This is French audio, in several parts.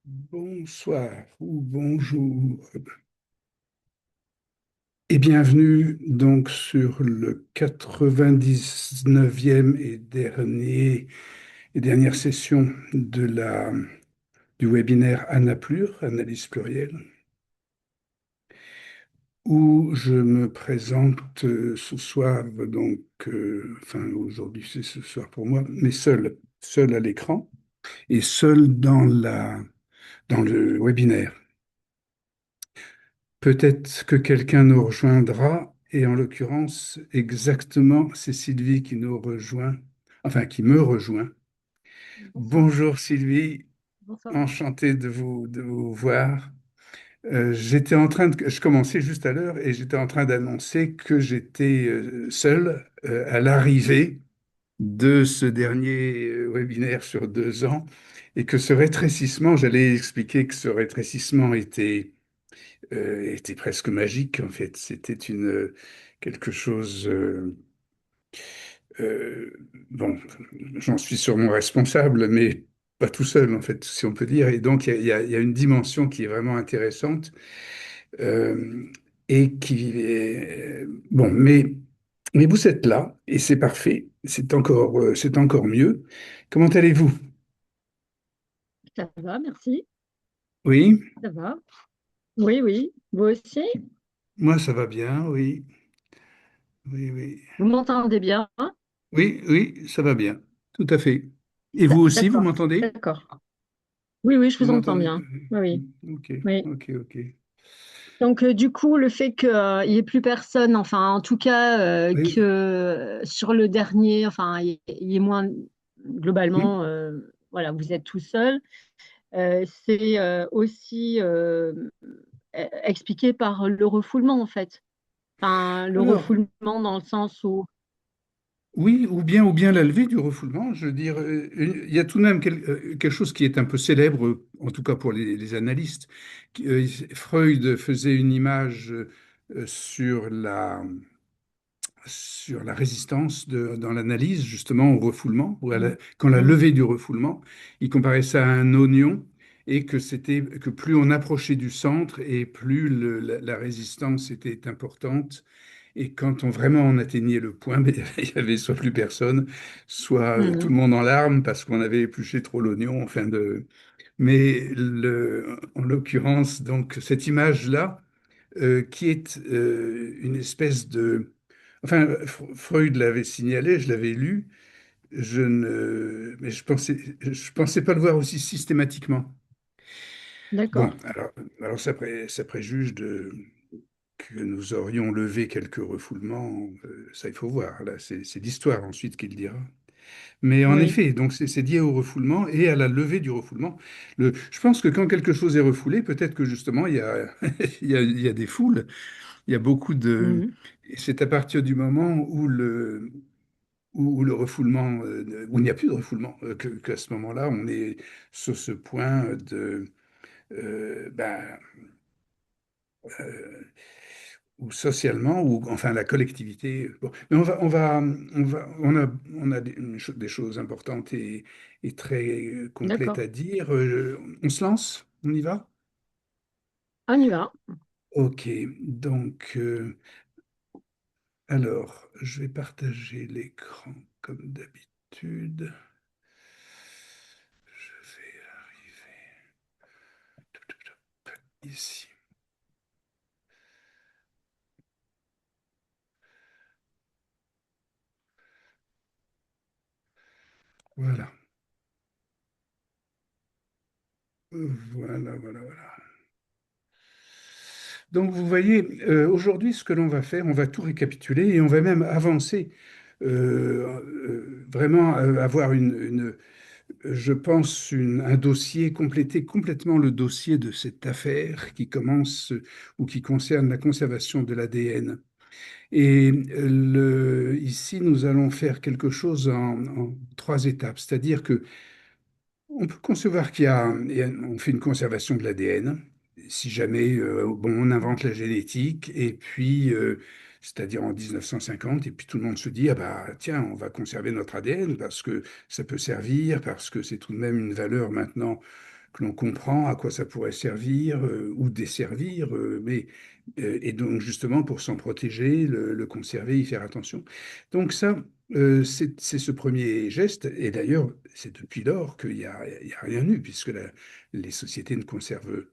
Bonsoir ou bonjour et bienvenue donc sur le 99e et dernière session du webinaire Anaplur, Analyse plurielle, où je me présente ce soir, enfin aujourd'hui c'est ce soir pour moi, mais seul à l'écran et seul dans le webinaire. Peut-être que quelqu'un nous rejoindra, et en l'occurrence, exactement, c'est Sylvie qui nous rejoint, enfin qui me rejoint. Bonsoir. Bonjour Sylvie, Bonsoir. enchanté de vous voir. Je commençais juste à l'heure et j'étais en train d'annoncer que j'étais seul à l'arrivée de ce dernier webinaire sur 2 ans et que ce rétrécissement, j'allais expliquer que ce rétrécissement était presque magique en fait. C'était quelque chose. Euh, bon, j'en suis sûrement responsable, mais pas tout seul en fait, si on peut dire. Et donc il y a une dimension qui est vraiment intéressante euh, et qui est bon. Mais vous êtes là et c'est parfait. C'est encore mieux. Comment allez-vous? Ça va, merci. Oui, Ça va. Oui, oui. Vous aussi? moi ça va bien. Oui, oui, oui. Vous m'entendez bien? Oui, oui, ça va bien. Tout à fait. Et vous aussi, vous D'accord, m'entendez? d'accord. Oui, oui, je Vous vous entends m'entendez? bien. Oui, oui. Ok, Oui. ok, ok. Donc, du coup, le fait qu'il n'y ait plus personne, enfin, en tout cas, que Oui, sur le dernier, enfin, il y ait moins, oui. globalement, voilà, vous êtes tout seul, c'est aussi expliqué par le refoulement, en fait. Enfin, le Alors, refoulement dans le sens où. oui, ou bien la levée du refoulement. Je veux dire, il y a tout de même quelque chose qui est un peu célèbre, en tout cas pour les analystes. Freud faisait une image sur sur la résistance dans l'analyse, justement, au refoulement, Mm. quand la Mm. levée du refoulement, il comparait ça à un oignon et que plus on approchait du centre et plus la résistance était importante. Et quand vraiment on atteignait le point, ben, il y avait soit plus personne, soit tout Mm. le monde en larmes parce qu'on avait épluché trop l'oignon. Mais en l'occurrence, donc cette image-là, qui est une espèce de... Enfin, Freud l'avait signalé, je l'avais lu, mais je pensais pas le voir aussi systématiquement. Bon, D'accord. alors ça préjuge que nous aurions levé quelques refoulements, ça il faut voir, là, c'est l'histoire ensuite qui le dira. Mais en Oui. effet, donc c'est lié au refoulement et à la levée du refoulement. Je pense que quand quelque chose est refoulé, peut-être que justement il y a des foules. Il y a beaucoup de... Mhm. Et c'est à partir du moment où le refoulement, où il n'y a plus de refoulement, qu'à ce moment-là, on est sur ce point ben, euh, où socialement, ou enfin la collectivité. Bon. Mais on a des choses importantes et très complètes D'accord. à dire. On se lance? On y va? On y va. Ok, donc alors, je vais partager l'écran comme d'habitude. Je vais arriver ici. Voilà. Voilà. Donc, vous voyez, aujourd'hui, ce que l'on va faire, on va tout récapituler et on va même avancer, vraiment avoir je pense, un dossier, compléter complètement le dossier de cette affaire qui commence ou qui concerne la conservation de l'ADN. Et ici, nous allons faire quelque chose en 3 étapes, c'est-à-dire que on peut concevoir on fait une conservation de l'ADN, si jamais bon, on invente la génétique, et puis, c'est-à-dire en 1950, et puis tout le monde se dit, ah bah tiens, on va conserver notre ADN parce que ça peut servir, parce que c'est tout de même une valeur maintenant que l'on comprend à quoi ça pourrait servir ou desservir, et donc justement pour s'en protéger, le conserver, y faire attention. Donc ça, c'est ce premier geste, et d'ailleurs, c'est depuis lors il y a rien eu, puisque les sociétés ne conservent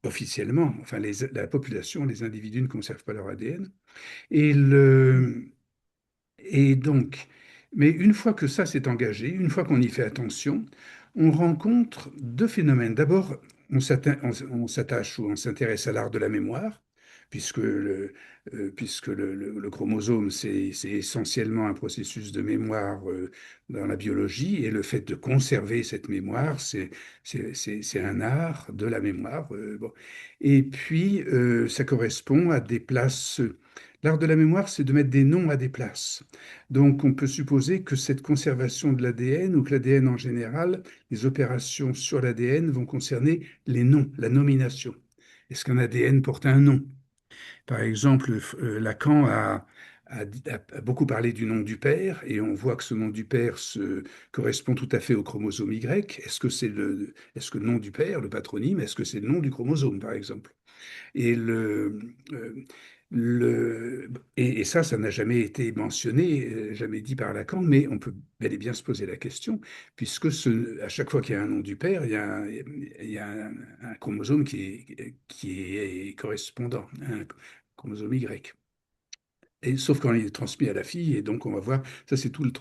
officiellement, enfin la population, les individus ne conservent pas leur ADN. Et, et donc, mais une fois que ça s'est engagé, une fois qu'on y fait attention, on rencontre deux phénomènes. D'abord, on s'attache ou on s'intéresse à l'art de la mémoire, puisque le chromosome, c'est essentiellement un processus de mémoire dans la biologie, et le fait de conserver cette mémoire, c'est un art de la mémoire. Bon. Et puis, ça correspond à des places. L'art de la mémoire, c'est de mettre des noms à des places. Donc, on peut supposer que cette conservation de l'ADN, ou que l'ADN en général, les opérations sur l'ADN vont concerner les noms, la nomination. Est-ce qu'un ADN porte un nom? Par exemple, Lacan a beaucoup parlé du nom du père, et on voit que ce nom du père correspond tout à fait au chromosome Y. Est-ce que le nom du père, le patronyme, est-ce que c'est le nom du chromosome, par exemple? Et, euh, et ça n'a jamais été mentionné, jamais dit par Lacan, mais on peut bel et bien se poser la question, puisque à chaque fois qu'il y a un nom du père, il y a un chromosome qui est correspondant, un chromosome Y. Et, sauf quand il est transmis à la fille, et donc on va voir, ça c'est tout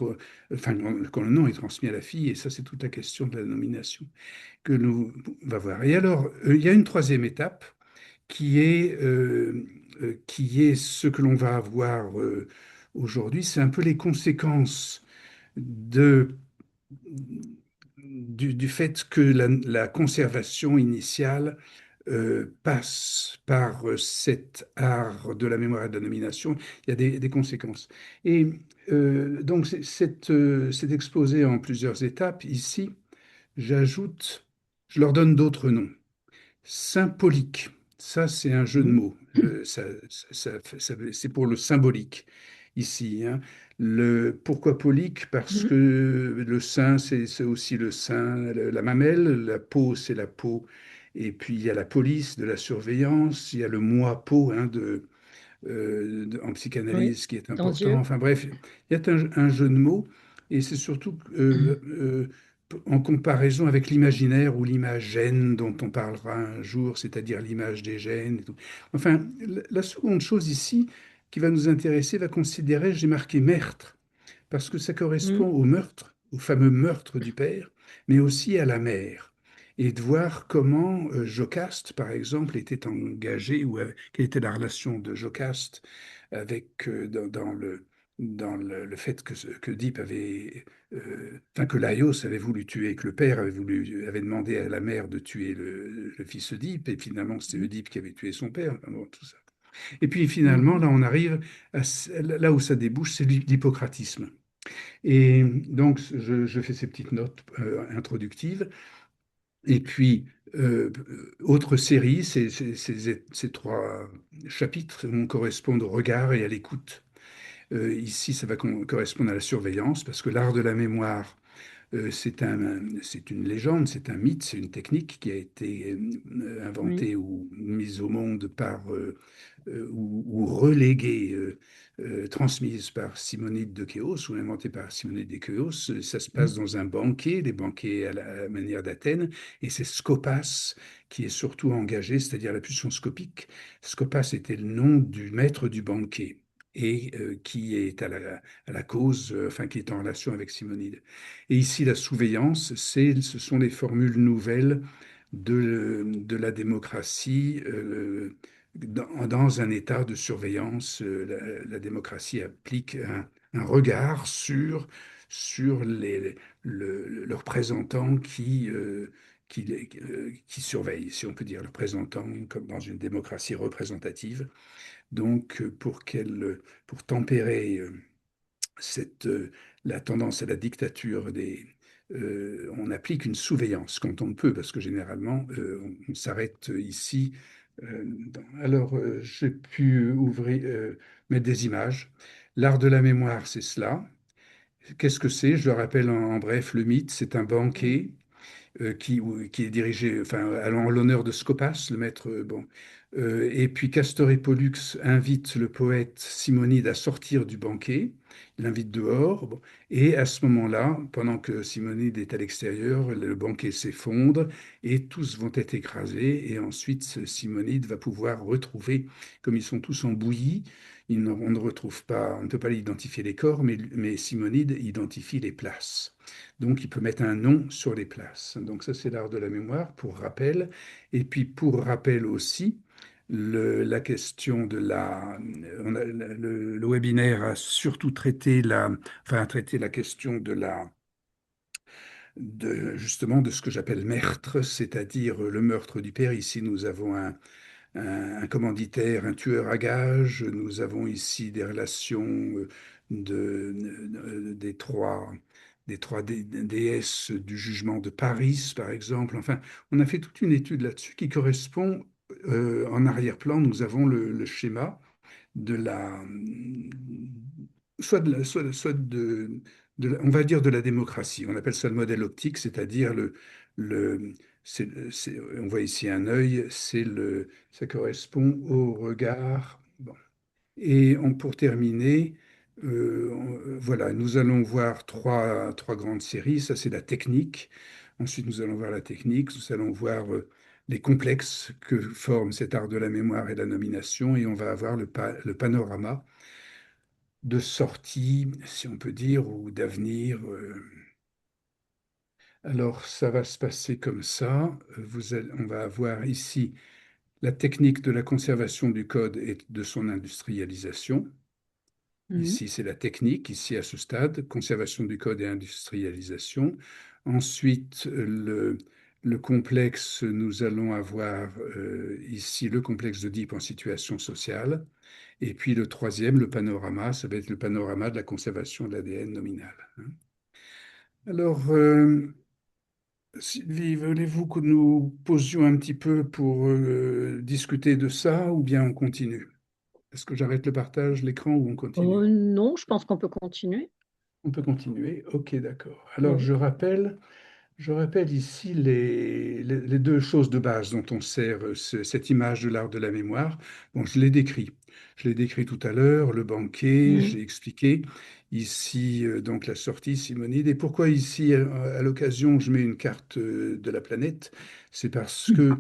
enfin, quand le nom est transmis à la fille, et ça c'est toute la question de la nomination que nous on va voir. Et alors, il y a une troisième étape qui est ce que l'on va avoir aujourd'hui. C'est un peu les conséquences de, du fait que la conservation initiale passe par cet art de la mémoire et de la nomination. Il y a des conséquences. Et donc, c'est exposé en plusieurs étapes. Ici, j'ajoute, je leur donne d'autres noms. Symbolique, ça c'est un jeu de Mhm. mots. C'est pour le symbolique ici, hein. Pourquoi polique? Parce Mhm. que le sein, c'est aussi le sein, la mamelle, la peau, c'est la peau. Et puis il y a la police de la surveillance, il y a le moi peau, hein, en Oui, psychanalyse qui est dans important. Dieu. Enfin bref, il y a un jeu de mots, et c'est surtout en comparaison avec l'imaginaire ou l'imagène dont on parlera un jour, c'est-à-dire l'image des gènes et tout. Enfin, la seconde chose ici qui va nous intéresser va considérer, j'ai marqué meurtre, parce que ça correspond Mhm. au meurtre, au fameux meurtre du père, mais aussi à la mère. Et de voir comment Jocaste, par exemple, était engagé, ou quelle était la relation de Jocaste avec, le fait que Oedipe enfin que Laios avait voulu tuer, que le père avait demandé à la mère de tuer le fils Oedipe, et finalement c'était Oedipe qui avait tué son père. Enfin, bon, tout ça. Et puis finalement, Mhm. là, on arrive là où ça débouche, c'est l'hippocratisme. Et donc, je fais ces petites notes introductives. Et puis, autre série, ces trois chapitres vont correspondre au regard et à l'écoute. Ici, ça va correspondre à la surveillance, parce que l'art de la mémoire, c'est une légende, c'est un mythe, c'est une technique qui a été Oui. inventée ou mise au monde ou reléguée, transmise par Simonide de Chéos ou inventée par Simonide de Chéos. Ça se passe dans un banquet, des banquets à la manière d'Athènes, et c'est Scopas qui est surtout engagé, c'est-à-dire la pulsion scopique. Scopas était le nom du maître du banquet, et qui est à la cause, enfin qui est en relation avec Simonide. Et ici, la surveillance, ce sont les formules nouvelles de la démocratie dans un état de surveillance. La démocratie applique un regard sur leurs représentants qui surveillent, si on peut dire, leurs représentants, comme dans une démocratie représentative. Donc, pour tempérer cette, la tendance à la dictature on applique une surveillance quand on peut, parce que généralement, on s'arrête ici. Alors, j'ai pu mettre des images. L'art de la mémoire, c'est cela. Qu'est-ce que c'est? Je le rappelle en bref, le mythe, c'est un Oui. banquet, qui est dirigé, enfin, allant en l'honneur de Scopas, le maître. Bon. Et puis Castor et Pollux invitent le poète Simonide à sortir du banquet, il l'invite dehors, bon. Et à ce moment-là, pendant que Simonide est à l'extérieur, le banquet s'effondre et tous vont être écrasés. Et ensuite, Simonide va pouvoir retrouver, comme ils sont tous en bouillie, on ne retrouve pas, on ne peut pas identifier les corps, mais Simonide identifie les places. Donc, il peut mettre un nom sur les places. Donc, ça, c'est l'art de la mémoire, pour rappel. Et puis, pour rappel aussi, la question de le webinaire a surtout traité la question justement de ce que j'appelle meurtre, c'est-à-dire le meurtre du père. Ici, nous avons un commanditaire, un tueur à gages. Nous avons ici des relations des trois déesses du jugement de Paris, par exemple. Enfin, on a fait toute une étude là-dessus qui correspond, en arrière-plan, nous avons le schéma de on va dire de la démocratie. On appelle ça le modèle optique, c'est-à-dire le, on voit ici un œil, ça correspond au regard. Bon. Et pour terminer, voilà, nous allons voir trois grandes séries. Ça, c'est la technique. Ensuite, nous allons voir la technique. Nous allons voir les complexes que forment cet art de la mémoire et la nomination. Et on va avoir le panorama de sortie, si on peut dire, ou d'avenir. Alors, ça va se passer comme ça. On va avoir ici la technique de la conservation du code et de son industrialisation. Mhm. Ici, c'est la technique, ici à ce stade, conservation du code et industrialisation. Ensuite, le complexe, nous allons avoir ici le complexe d'Oedipe en situation sociale. Et puis le troisième, le panorama, ça va être le panorama de la conservation de l'ADN nominal, hein. Alors, Sylvie, voulez-vous que nous posions un petit peu pour discuter de ça ou bien on continue? Est-ce que j'arrête le partage, l'écran ou on continue? Non, je pense qu'on peut continuer. On peut continuer. Ok, d'accord. Alors, Oui. je rappelle ici les deux choses de base dont on sert cette image de l'art de la mémoire. Bon, je l'ai décrit. Je l'ai décrit tout à l'heure, le banquet, Mhm. j'ai expliqué. Ici, donc la sortie Simonide. Et pourquoi ici, à l'occasion, je mets une carte de la planète? C'est parce que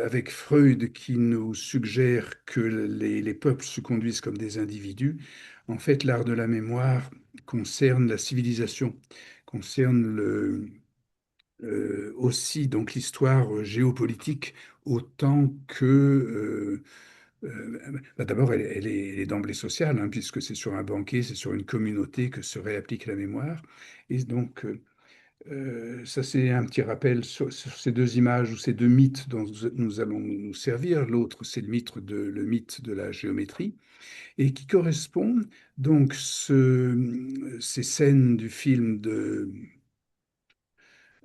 avec Freud qui nous suggère que les peuples se conduisent comme des individus, en fait, l'art de la mémoire concerne la civilisation, concerne aussi donc l'histoire géopolitique autant que d'abord elle est d'emblée sociale, hein, puisque c'est sur un banquet, c'est sur une communauté que se réapplique la mémoire. Et donc ça, c'est un petit rappel sur ces deux images ou ces deux mythes dont nous allons nous servir. L'autre, c'est le mythe de la géométrie et qui correspond donc ces scènes du film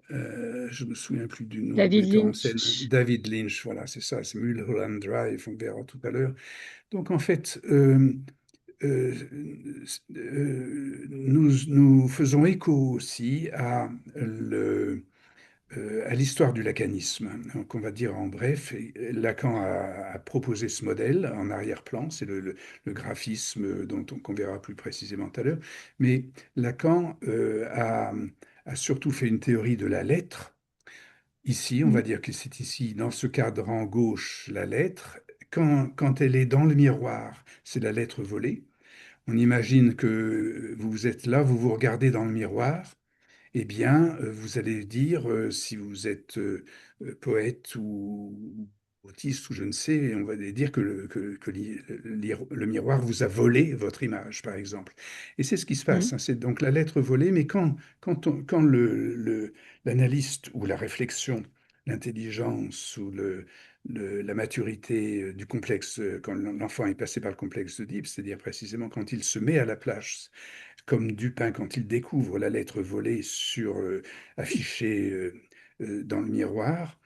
je me souviens plus du nom du David metteur en scène, Lynch. David Lynch, voilà, c'est ça, c'est Mulholland Drive, on verra tout à l'heure. Donc en fait, euh, nous faisons écho aussi à l'histoire du lacanisme. Donc, on va dire en bref, Lacan a proposé ce modèle en arrière-plan, c'est le graphisme qu'on verra plus précisément tout à l'heure, mais Lacan a surtout fait une théorie de la lettre. Ici, on va Mhm. dire que c'est ici, dans ce cadran gauche, la lettre. Quand elle est dans le miroir, c'est la lettre volée. On imagine que vous êtes là, vous vous regardez dans le miroir, eh bien, vous allez dire, si vous êtes poète ou autiste ou je ne sais, on va dire que le miroir vous a volé votre image, par exemple. Et c'est ce qui se passe, Mhm. hein, c'est donc la lettre volée, mais quand l'analyste ou la réflexion, l'intelligence ou la maturité du complexe, quand l'enfant est passé par le complexe d'Oedipe, c'est-à-dire précisément quand il se met à la place comme Dupin quand il découvre la lettre volée affichée dans le miroir,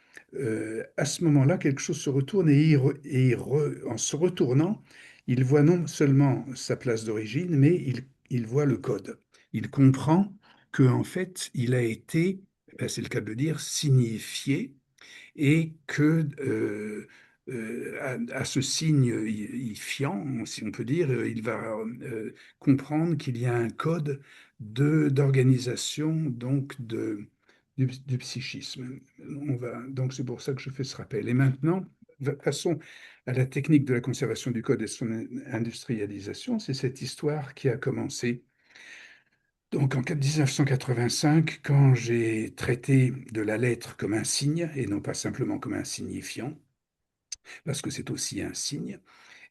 à ce moment-là, quelque chose se retourne en se retournant, il voit non seulement sa place d'origine, mais il voit le code. Il comprend que en fait, il a été ben, c'est le cas de le dire, signifier et que à ce signe fiant, si on peut dire, il va comprendre qu'il y a un code d'organisation donc du psychisme. Donc c'est pour ça que je fais ce rappel. Et maintenant, passons à la technique de la conservation du code et son industrialisation. C'est cette histoire qui a commencé donc en 1985, quand j'ai traité de la lettre comme un signe et non pas simplement comme un signifiant, parce que c'est aussi un signe,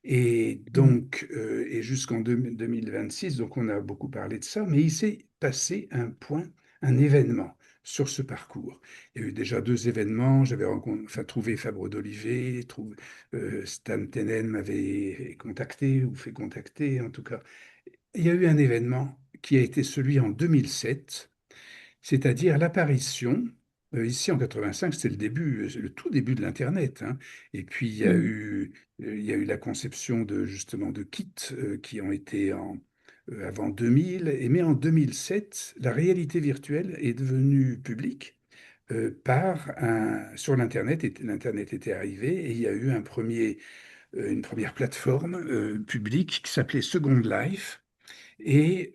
et Mm. donc et jusqu'en 2026, donc on a beaucoup parlé de ça, mais il s'est passé un point, un événement sur ce parcours. Il y a eu déjà deux événements. J'avais enfin, trouvé Fabre d'Olivet, Stan Tenen m'avait contacté ou fait contacter, en tout cas. Il y a eu un événement qui a été celui en 2007, c'est-à-dire l'apparition, ici en 85, c'était le début, le tout début de l'Internet, hein. Et puis Mm. il y a eu la conception de justement de kits qui ont été avant 2000, mais en 2007, la réalité virtuelle est devenue publique sur l'Internet. Et l'Internet était arrivé et il y a eu une première plateforme publique qui s'appelait Second Life. Et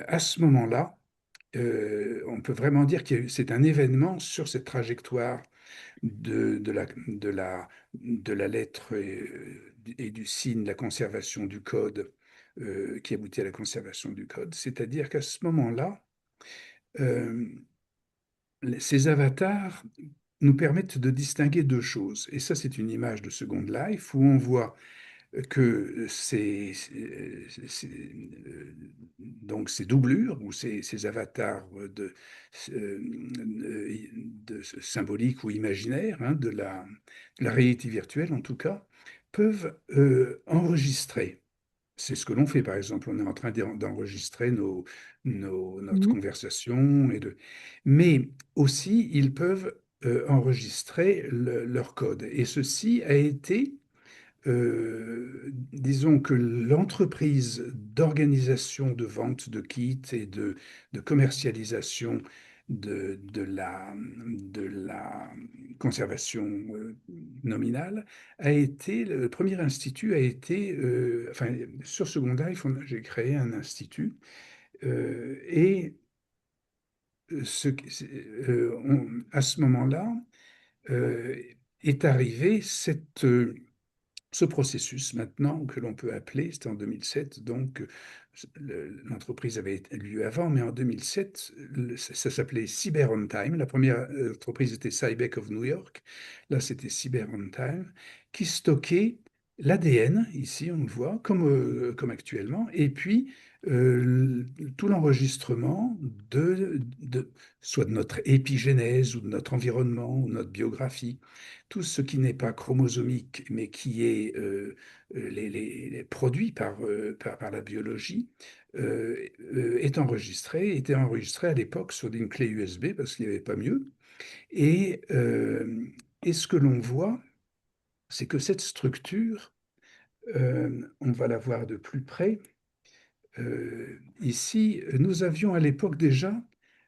à ce moment-là, on peut vraiment dire que c'est un événement sur cette trajectoire de la lettre et du signe, la conservation du code, qui aboutit à la conservation du code. C'est-à-dire qu'à ce moment-là, euh, ces avatars nous permettent de distinguer deux choses. Et ça, c'est une image de Second Life où on voit que donc ces doublures ou ces avatars euh, symboliques ou imaginaires, hein, de la réalité virtuelle en tout cas, peuvent enregistrer. C'est ce que l'on fait, par exemple. On est en train d'enregistrer notre Mm. conversation. Mais aussi, ils peuvent enregistrer leur code. Et ceci a été disons que l'entreprise d'organisation de vente de kits et de commercialisation de la conservation nominale le premier institut a été, enfin, sur Second Life, j'ai créé un institut et à ce moment-là euh, est arrivé ce processus maintenant que l'on peut appeler, c'était en 2007, donc l'entreprise avait lieu avant, mais en 2007, ça s'appelait Cyber on Time. La première entreprise était Cybec of New York, là c'était Cyber on Time, qui stockait l'ADN, ici on le voit, comme actuellement, et puis tout l'enregistrement soit de notre épigénèse ou de notre environnement ou de notre biographie, tout ce qui n'est pas chromosomique, mais qui est les produits par la biologie, était enregistré à l'époque sur une clé USB parce qu'il n'y avait pas mieux. Et, euh, et ce que l'on voit, c'est que cette structure, on va la voir de plus près. Ici, nous avions à l'époque déjà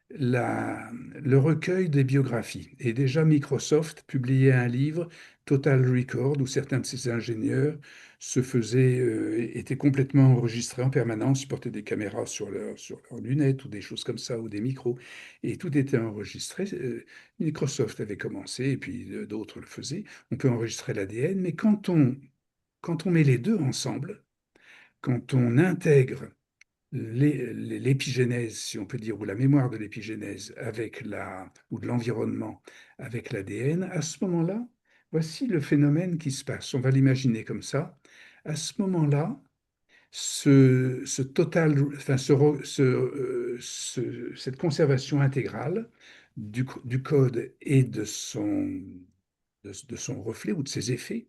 le recueil des biographies. Et déjà, Microsoft publiait un livre, Total Record, où certains de ses ingénieurs étaient complètement enregistrés en permanence, ils portaient des caméras sur leurs lunettes ou des choses comme ça, ou des micros, et tout était enregistré. Microsoft avait commencé, et puis d'autres le faisaient. On peut enregistrer l'ADN, mais quand on met les deux ensemble, quand on intègre l'épigénèse, si on peut dire, ou la mémoire de l'épigénèse ou de l'environnement avec l'ADN, à ce moment-là, voici le phénomène qui se passe. On va l'imaginer comme ça. À ce moment-là, ce total, enfin, cette conservation intégrale du code et de son reflet ou de ses effets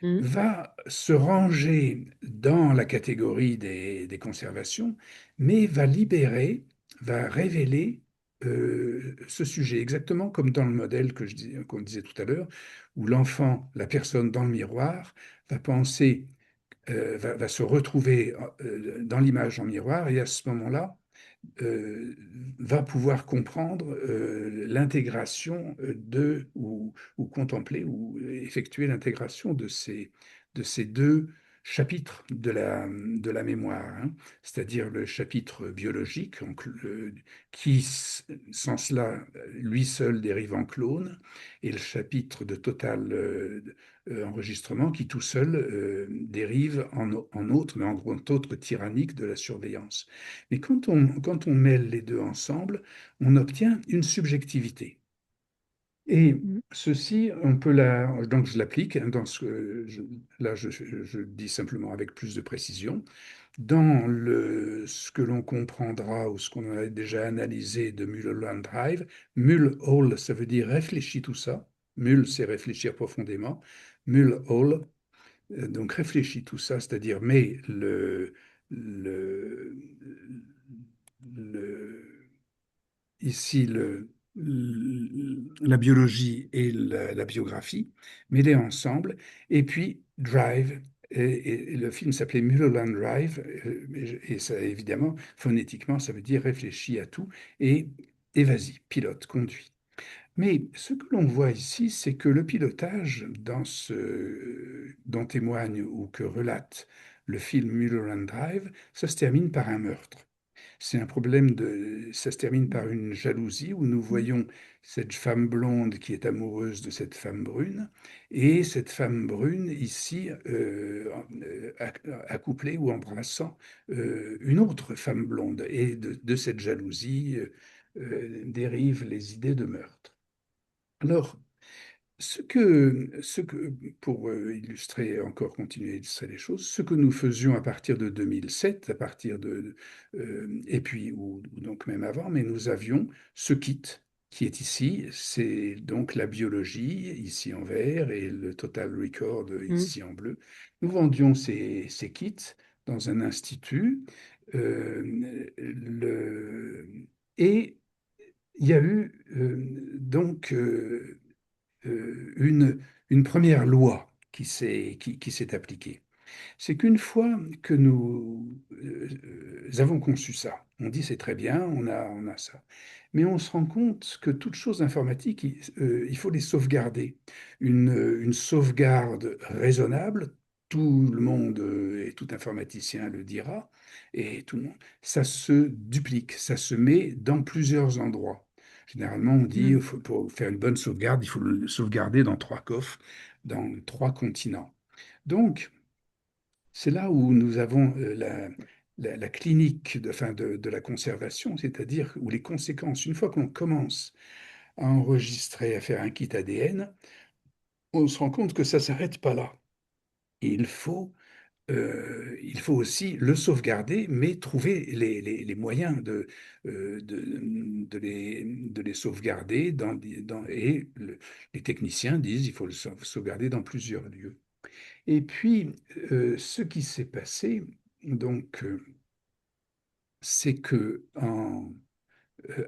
Mm. va se ranger dans la catégorie des conservations, mais va révéler ce sujet, exactement comme dans le modèle qu'on disait tout à l'heure, où l'enfant, la personne dans le miroir, va va se retrouver dans l'image en miroir, et à ce moment-là, euh, va pouvoir comprendre l'intégration ou contempler ou effectuer l'intégration de ces deux chapitres de la mémoire, hein. C'est-à-dire le chapitre biologique, qui, sans cela, lui seul dérive en clone, et le chapitre de total enregistrement qui tout seul dérive en autre, mais en gros autre tyrannique de la surveillance. Mais quand on mêle les deux ensemble, on obtient une subjectivité. Et Mm. ceci, donc je l'applique, hein, là je dis simplement avec plus de précision, ce que l'on comprendra ou ce qu'on a déjà analysé de Mulholland Drive. Mulhall, ça veut dire réfléchis tout ça. Mul, c'est réfléchir profondément. Mulhall, donc réfléchis tout ça, c'est-à-dire mais le, le, ici la biologie et la biographie mêlées ensemble, et puis Drive. Et le film s'appelait Mulholland Drive, et ça, évidemment, phonétiquement, ça veut dire réfléchis à tout, et vas-y, pilote, conduis. Mais ce que l'on voit ici, c'est que le pilotage, dont témoigne ou que relate le film Mulholland Drive, ça se termine par un meurtre. C'est un problème ça se termine par une jalousie où nous Mm. voyons cette femme blonde qui est amoureuse de cette femme brune, et cette femme brune ici accouplée ou embrassant une autre femme blonde. Et de cette jalousie dérivent les idées de meurtre. Alors, pour illustrer, encore continuer à illustrer les choses, ce que nous faisions à partir de 2007, et puis, ou donc même avant, mais nous avions ce kit qui est ici, c'est donc la biologie, ici en vert, et le Total Record, Mm. ici en bleu. Nous vendions ces kits dans un institut, et il y a eu donc une première loi qui s'est appliquée. C'est qu'une fois que nous avons conçu ça, on dit c'est très bien, on a ça. Mais on se rend compte que toutes choses informatiques, il faut les sauvegarder. Une sauvegarde raisonnable, tout le monde et tout informaticien le dira, et tout le monde, ça se duplique, ça se met dans plusieurs endroits. Généralement, on dit, Mm. pour faire une bonne sauvegarde, il faut le sauvegarder dans 3 coffres, dans 3 continents. Donc, c'est là où nous avons la clinique de la conservation, c'est-à-dire où les conséquences, une fois qu'on commence à enregistrer, à faire un kit ADN, on se rend compte que ça ne s'arrête pas là. Et il faut aussi le sauvegarder, mais trouver les moyens de les sauvegarder les techniciens disent qu'il faut le sauvegarder dans plusieurs lieux. Et puis, ce qui s'est passé, donc, c'est que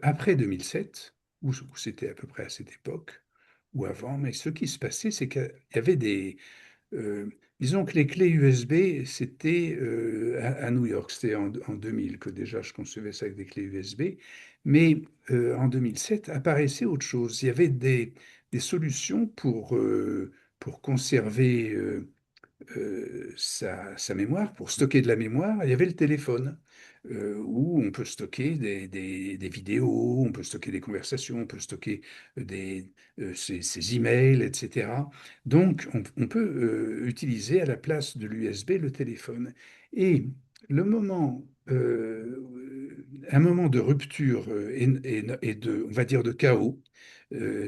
après 2007, ou c'était à peu près à cette époque, ou avant, mais ce qui se passait, c'est qu'il y avait euh, disons que les clés USB, c'était à New York, c'était en 2000 que déjà je concevais ça avec des clés USB, mais en 2007 apparaissait autre chose. Il y avait des solutions pour conserver sa mémoire, pour stocker de la mémoire, il y avait le téléphone, où on peut stocker des vidéos, on peut stocker des conversations, on peut stocker ses emails, etc. Donc, on peut utiliser à la place de l'USB le téléphone. Et le moment, un moment de rupture et on va dire, de chaos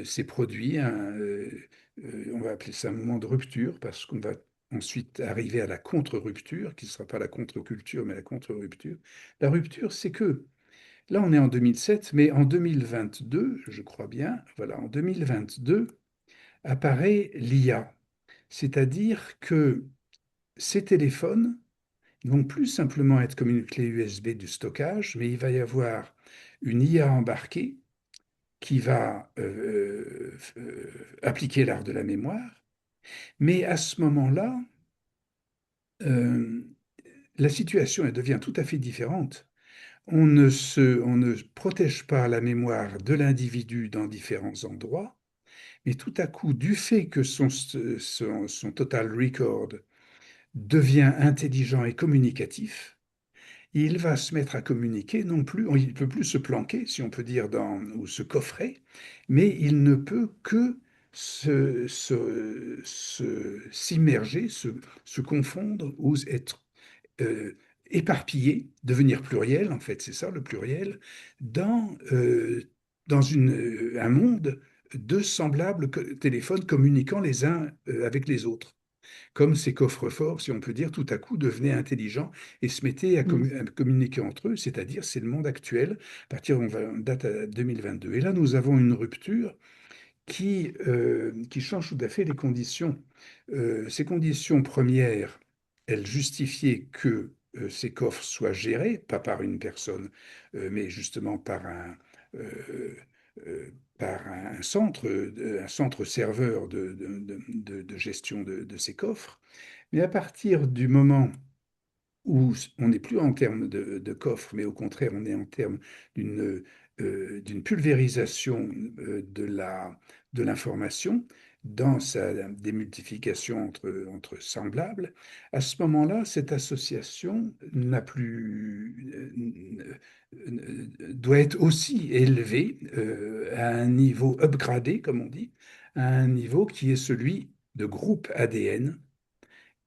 s'est produit. On va appeler ça un moment de rupture parce qu'on va ensuite arriver à la contre-rupture, qui ne sera pas la contre-culture, mais la contre-rupture. La rupture, c'est que, là on est en 2007, mais en 2022, je crois bien, voilà, en 2022, apparaît l'IA. C'est-à-dire que ces téléphones ne vont plus simplement être comme une clé USB du stockage, mais il va y avoir une IA embarquée qui va appliquer l'art de la mémoire. Mais à ce moment-là, euh, la situation elle devient tout à fait différente. on ne protège pas la mémoire de l'individu dans différents endroits, mais tout à coup, du fait que son total record devient intelligent et communicatif, il va se mettre à communiquer, non plus, il ne peut plus se planquer, si on peut dire, ou se coffrer, mais il ne peut que s'immerger, se confondre ou être euh, éparpillé, devenir pluriel, en fait, c'est ça le pluriel, dans un monde de semblables téléphones communiquant les uns avec les autres, comme ces coffres-forts, si on peut dire, tout à coup devenaient intelligents et se mettaient Mm. à communiquer entre eux, c'est-à-dire c'est le monde actuel, à partir on date à 2022. Et là, nous avons une rupture qui change tout à fait les conditions. Ces conditions premières, elles justifiaient que ces coffres soient gérés, pas par une personne, mais justement euh, par un centre serveur de gestion de ces coffres. Mais à partir du moment où on n'est plus en termes de coffre, mais au contraire, on est en termes d'une d'une pulvérisation de l'information dans sa démultiplication entre semblables. À ce moment-là, cette association n'a plus, doit être aussi élevée à un niveau upgradé, comme on dit, à un niveau qui est celui de groupe ADN.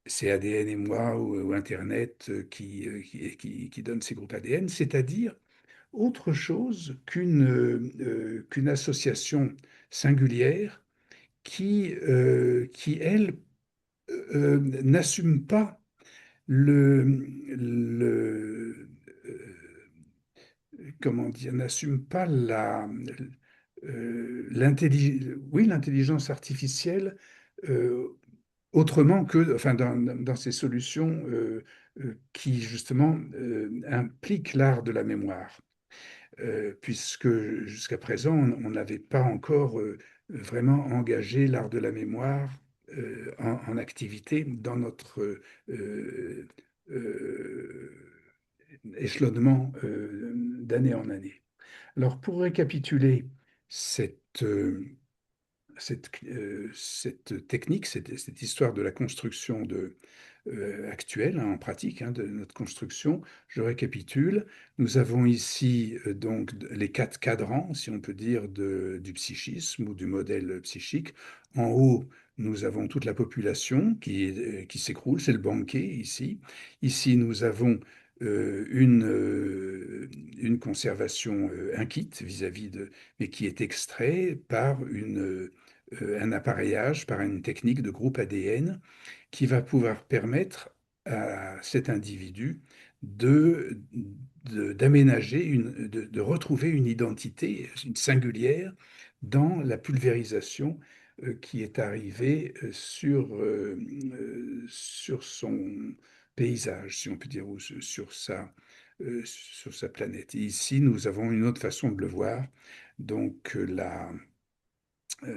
C'est ADN et moi ou Internet qui donne ces groupes ADN, c'est-à-dire autre chose qu'une association singulière qui elle, n'assume pas le comment dire, n'assume pas l'intelligence artificielle euh, autrement que, enfin, dans ces solutions qui justement impliquent l'art de la mémoire, puisque jusqu'à présent, on n'avait pas encore vraiment engagé l'art de la mémoire en activité dans notre euh, échelonnement d'année en année. Alors, pour récapituler cette, cette technique, cette histoire de la construction actuelle, hein, en pratique, hein, de notre construction, je récapitule. Nous avons ici donc les quatre cadrans, si on peut dire, du psychisme ou du modèle psychique. En haut, nous avons toute la population qui s'écroule, c'est le banquet ici. Ici, nous avons une conservation inquiète vis-à-vis de, mais qui est extrait par un appareillage, par une technique de groupe ADN qui va pouvoir permettre à cet individu d'aménager, de retrouver une identité, une singulière dans la pulvérisation qui est arrivée sur son paysage, si on peut dire, ou sur sa planète. Et ici, nous avons une autre façon de le voir. Donc,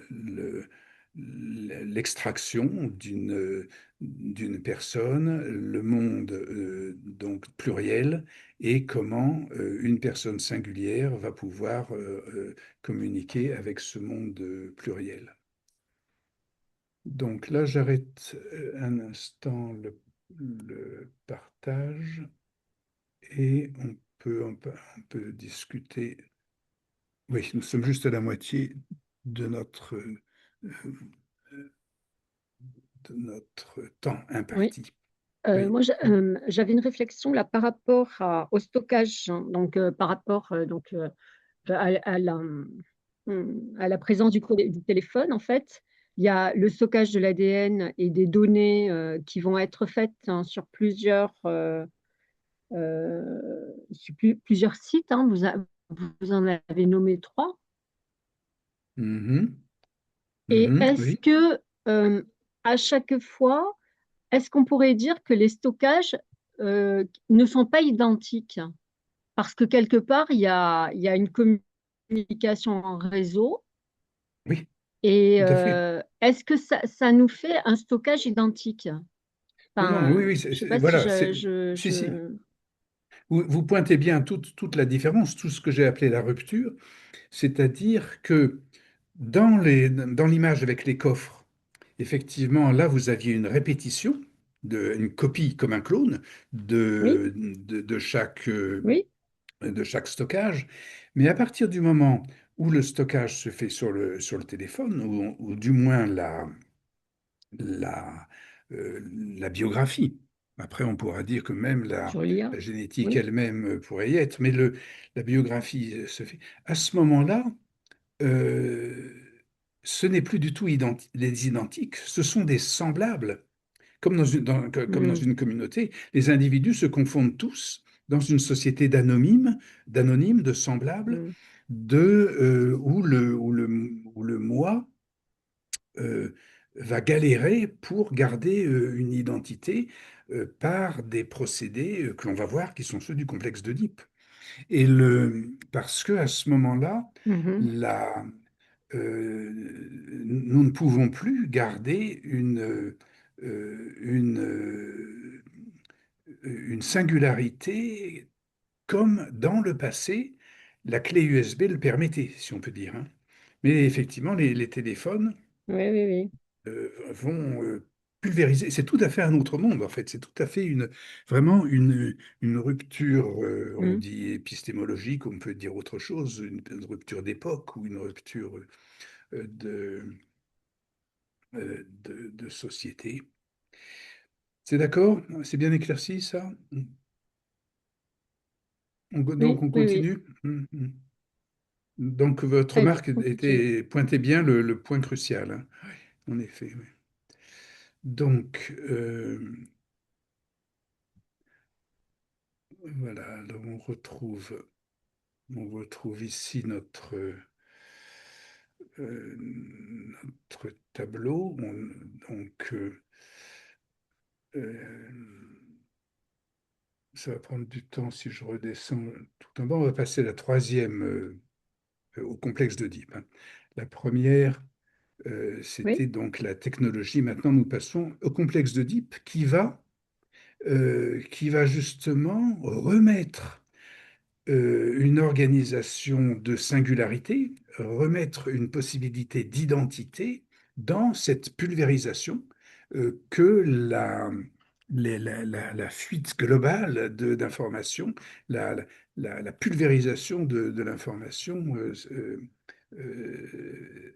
le- l'extraction d'une personne, le monde donc pluriel, et comment une personne singulière va pouvoir communiquer avec ce monde pluriel. Donc là, j'arrête un instant le partage et on peut discuter. Oui, nous sommes juste à la moitié de de notre temps Oui. imparti. Oui. Moi, j'avais une réflexion là par rapport au stockage, hein, donc par rapport à la présence du téléphone, en fait. Il y a le stockage de l'ADN et des données qui vont être faites, hein, sur plusieurs sites, hein. Vous en avez nommé trois. Mhm. Et Mhm. est-ce Oui. que à chaque fois, est-ce qu'on pourrait dire que les stockages ne sont pas identiques? Parce que quelque part, il y a une communication en réseau. Oui, Et tout à fait. est-ce que ça nous fait un stockage identique? Non, non, oui, Enfin, oui, je ne sais pas si voilà, si, si. vous pointez bien toute la différence, tout ce que j'ai appelé la rupture, c'est-à-dire que dans l'image avec les coffres, effectivement, là, vous aviez une répétition, une copie comme un clone Oui, de oui, chaque stockage. Mais à partir du moment où le stockage se fait sur le téléphone, ou du moins la, la biographie. Après, on pourra dire que même sur l'IA. la génétique Oui. elle-même pourrait y être, mais la biographie se fait. À ce moment-là, euh, ce n'est plus du tout les identiques, ce sont des semblables. Comme dans Mm, une communauté, les individus se confondent tous dans une société d'anonymes, de semblables, mm. où le moi euh, va galérer pour garder une identité par des procédés que l'on va voir qui sont ceux du complexe d'Oedipe. Parce que à ce moment-là, Mhm. la, nous ne pouvons plus garder une singularité comme dans le passé, la clé USB le permettait, si on peut dire, hein. Mais effectivement, les téléphones Oui, oui, oui. vont pulvériser. C'est tout à fait un autre monde, en fait. C'est tout à fait vraiment une rupture, on Mm. dit épistémologique, on peut dire autre chose, une rupture d'époque ou une rupture de, de société. C'est d'accord? C'est bien éclairci, ça? Donc, Oui, on oui, oui. continue? Donc, votre Très bien, remarque on continue. pointait bien le point crucial, hein. Oui, en effet, oui. Donc, voilà, alors on retrouve ici notre tableau. Donc, euh, ça va prendre du temps si je redescends tout en bas. On va passer à la troisième, au complexe d'Oedipe, hein. La première, Oui, c'était donc la technologie. Maintenant, nous passons au complexe d'Oedipe qui va justement remettre une organisation de singularité, remettre une possibilité d'identité dans cette pulvérisation que la fuite globale d'informations, la pulvérisation de l'information euh,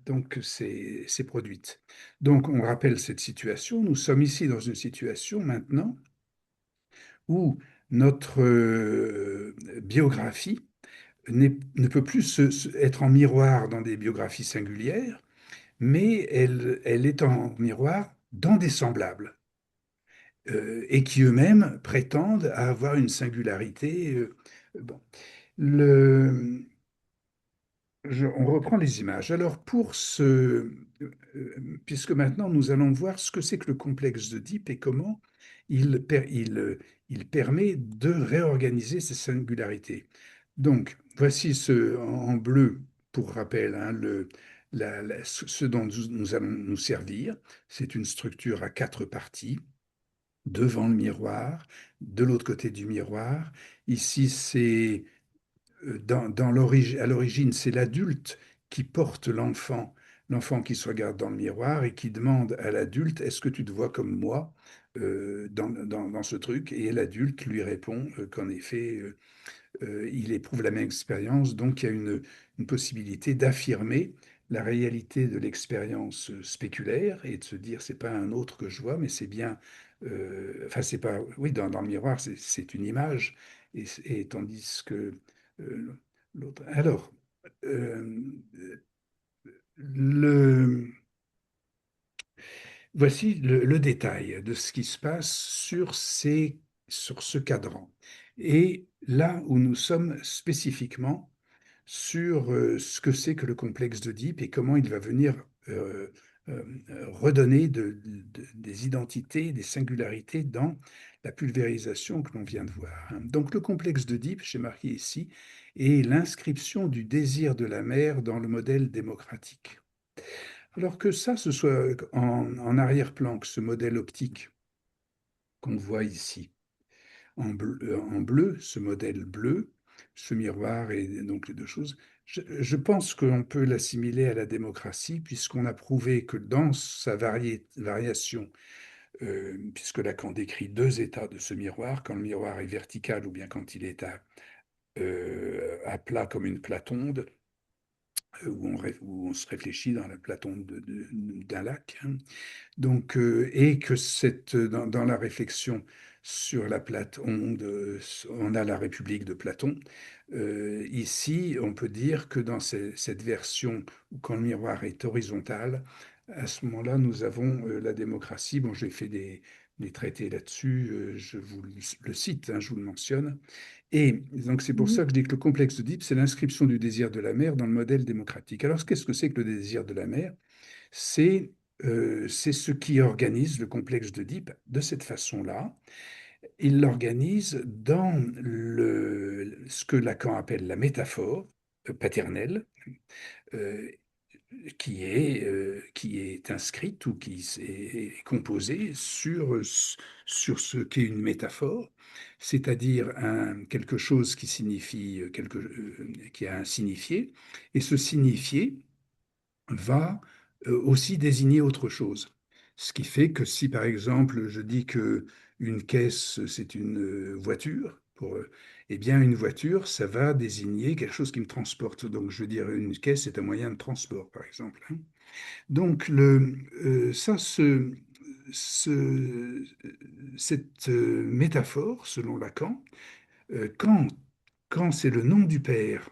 donc c'est produite. Donc on rappelle cette situation. Nous sommes ici dans une situation maintenant où notre biographie ne peut plus être en miroir dans des biographies singulières, mais elle est en miroir dans des semblables, et qui eux-mêmes prétendent à avoir une singularité. Bon. Le, on reprend les images. Alors, puisque maintenant nous allons voir ce que c'est que le complexe d'Oedipe et comment il permet de réorganiser ces singularités. Donc, voici en bleu, pour rappel, hein, ce dont nous allons nous servir. C'est une structure à quatre parties, devant le miroir, de l'autre côté du miroir. Ici, c'est à l'origine, c'est l'adulte qui porte l'enfant, l'enfant qui se regarde dans le miroir et qui demande à l'adulte, est-ce que tu te vois comme moi dans ce truc? Et l'adulte lui répond qu'en effet, il éprouve la même expérience, donc il y a une possibilité d'affirmer la réalité de l'expérience spéculaire et de se dire, c'est pas un autre que je vois, mais c'est bien, enfin c'est pas, oui, dans le miroir, c'est une image, et tandis que euh, l'autre. Alors, euh, le, voici le détail de ce qui se passe sur ce cadran. Et là où nous sommes spécifiquement sur ce que c'est que le complexe d'Oedipe et comment il va venir euh, redonner des identités, des singularités dans la pulvérisation que l'on vient de voir, hein. Donc le complexe d'Oedipe, j'ai marqué ici, est l'inscription du désir de la mère dans le modèle démocratique. Alors que ça, ce soit en arrière-plan, que ce modèle optique qu'on voit ici, en bleu, ce modèle bleu, ce miroir et donc les deux choses. Je pense qu'on peut l'assimiler à la démocratie puisqu'on a prouvé que dans sa variation, puisque Lacan décrit deux états de ce miroir, quand le miroir est vertical ou bien quand il est à plat comme une platonde, où on se réfléchit dans la platonde d'un lac, hein. Donc, et que dans la réflexion sur la plate-onde, on a la République de Platon. Ici, on peut dire que dans cette version où quand le miroir est horizontal, à ce moment-là, nous avons la démocratie. Bon, j'ai fait des traités là-dessus, je vous le cite, hein, je vous le mentionne. Et donc, c'est pour ça Mhm. que je dis que le complexe d'Oedipe, c'est l'inscription du désir de la mère dans le modèle démocratique. Alors, qu'est-ce que c'est que le désir de la mère? C'est c'est ce qui organise le complexe d'Oedipe de cette façon-là. Il l'organise dans ce que Lacan appelle la métaphore paternelle, euh, qui est inscrite ou est composée sur ce qu'est une métaphore, c'est-à-dire quelque chose qui signifie, qui a un signifié, et ce signifié va aussi désigner autre chose. Ce qui fait que si, par exemple, je dis que une caisse, c'est une voiture, eh bien, une voiture, ça va désigner quelque chose qui me transporte. Donc, je veux dire, une caisse, c'est un moyen de transport, par exemple, hein. Donc, ça, ce- cette métaphore, selon Lacan, euh, quand, quand c'est le nom du Père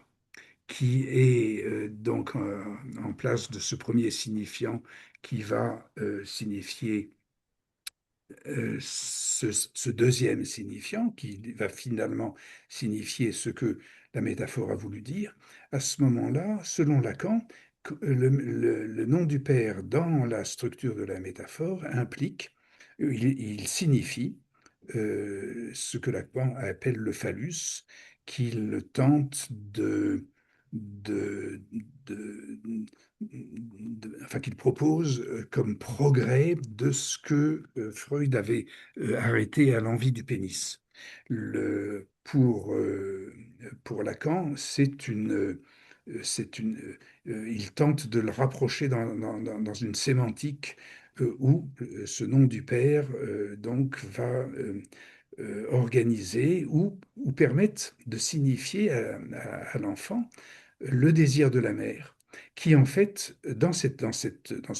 qui est donc en place de ce premier signifiant qui va signifier ce deuxième signifiant, qui va finalement signifier ce que la métaphore a voulu dire. À ce moment-là, selon Lacan, le nom du Père dans la structure de la métaphore implique, il signifie ce que Lacan appelle le phallus, qu'il tente de, de, enfin qu'il propose comme progrès de ce que Freud avait arrêté à l'envie du pénis. Pour Lacan, il tente de le rapprocher dans une sémantique où ce nom du père donc va organiser ou permettre de signifier à l'enfant le désir de la mère, qui en fait, dans ce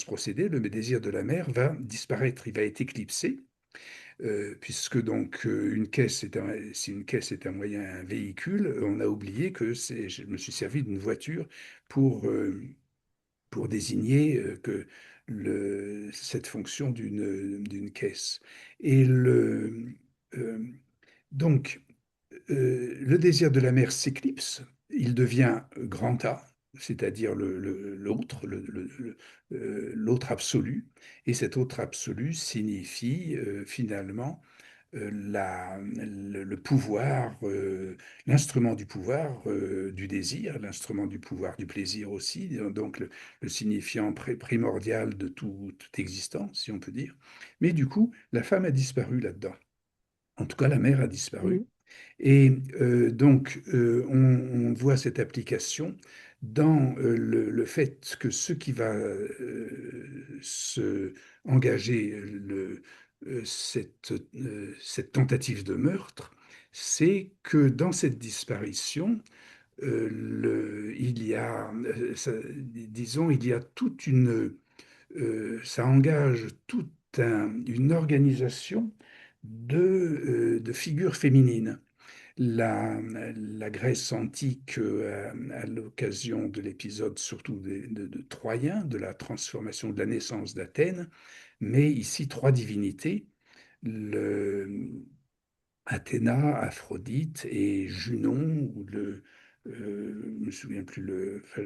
procédé, le désir de la mère va disparaître, il va être éclipsé, puisque donc une caisse si une caisse est un moyen, un véhicule, on a oublié que je me suis servi d'une voiture pour, euh, pour désigner cette fonction d'une caisse. Et euh, donc, le désir de la mère s'éclipse, il devient grand A, c'est-à-dire l'autre, l'autre absolu, et cet autre absolu signifie finalement le pouvoir, l'instrument du pouvoir du désir, l'instrument du pouvoir du plaisir aussi, donc le signifiant primordial de toute existence, si on peut dire. Mais du coup, la femme a disparu là-dedans. En tout cas, la mère a disparu. Mhm. Et donc, on voit cette application dans le fait que ce qui va se engager cette tentative de meurtre, c'est que dans cette disparition, il y a, disons, il y a ça engage toute une organisation de figures féminines. La Grèce antique, à l'occasion de l'épisode surtout de Troyen, de la transformation de la naissance d'Athènes, mais ici trois divinités, le, Athéna, Aphrodite et Junon, je ne me souviens plus, enfin,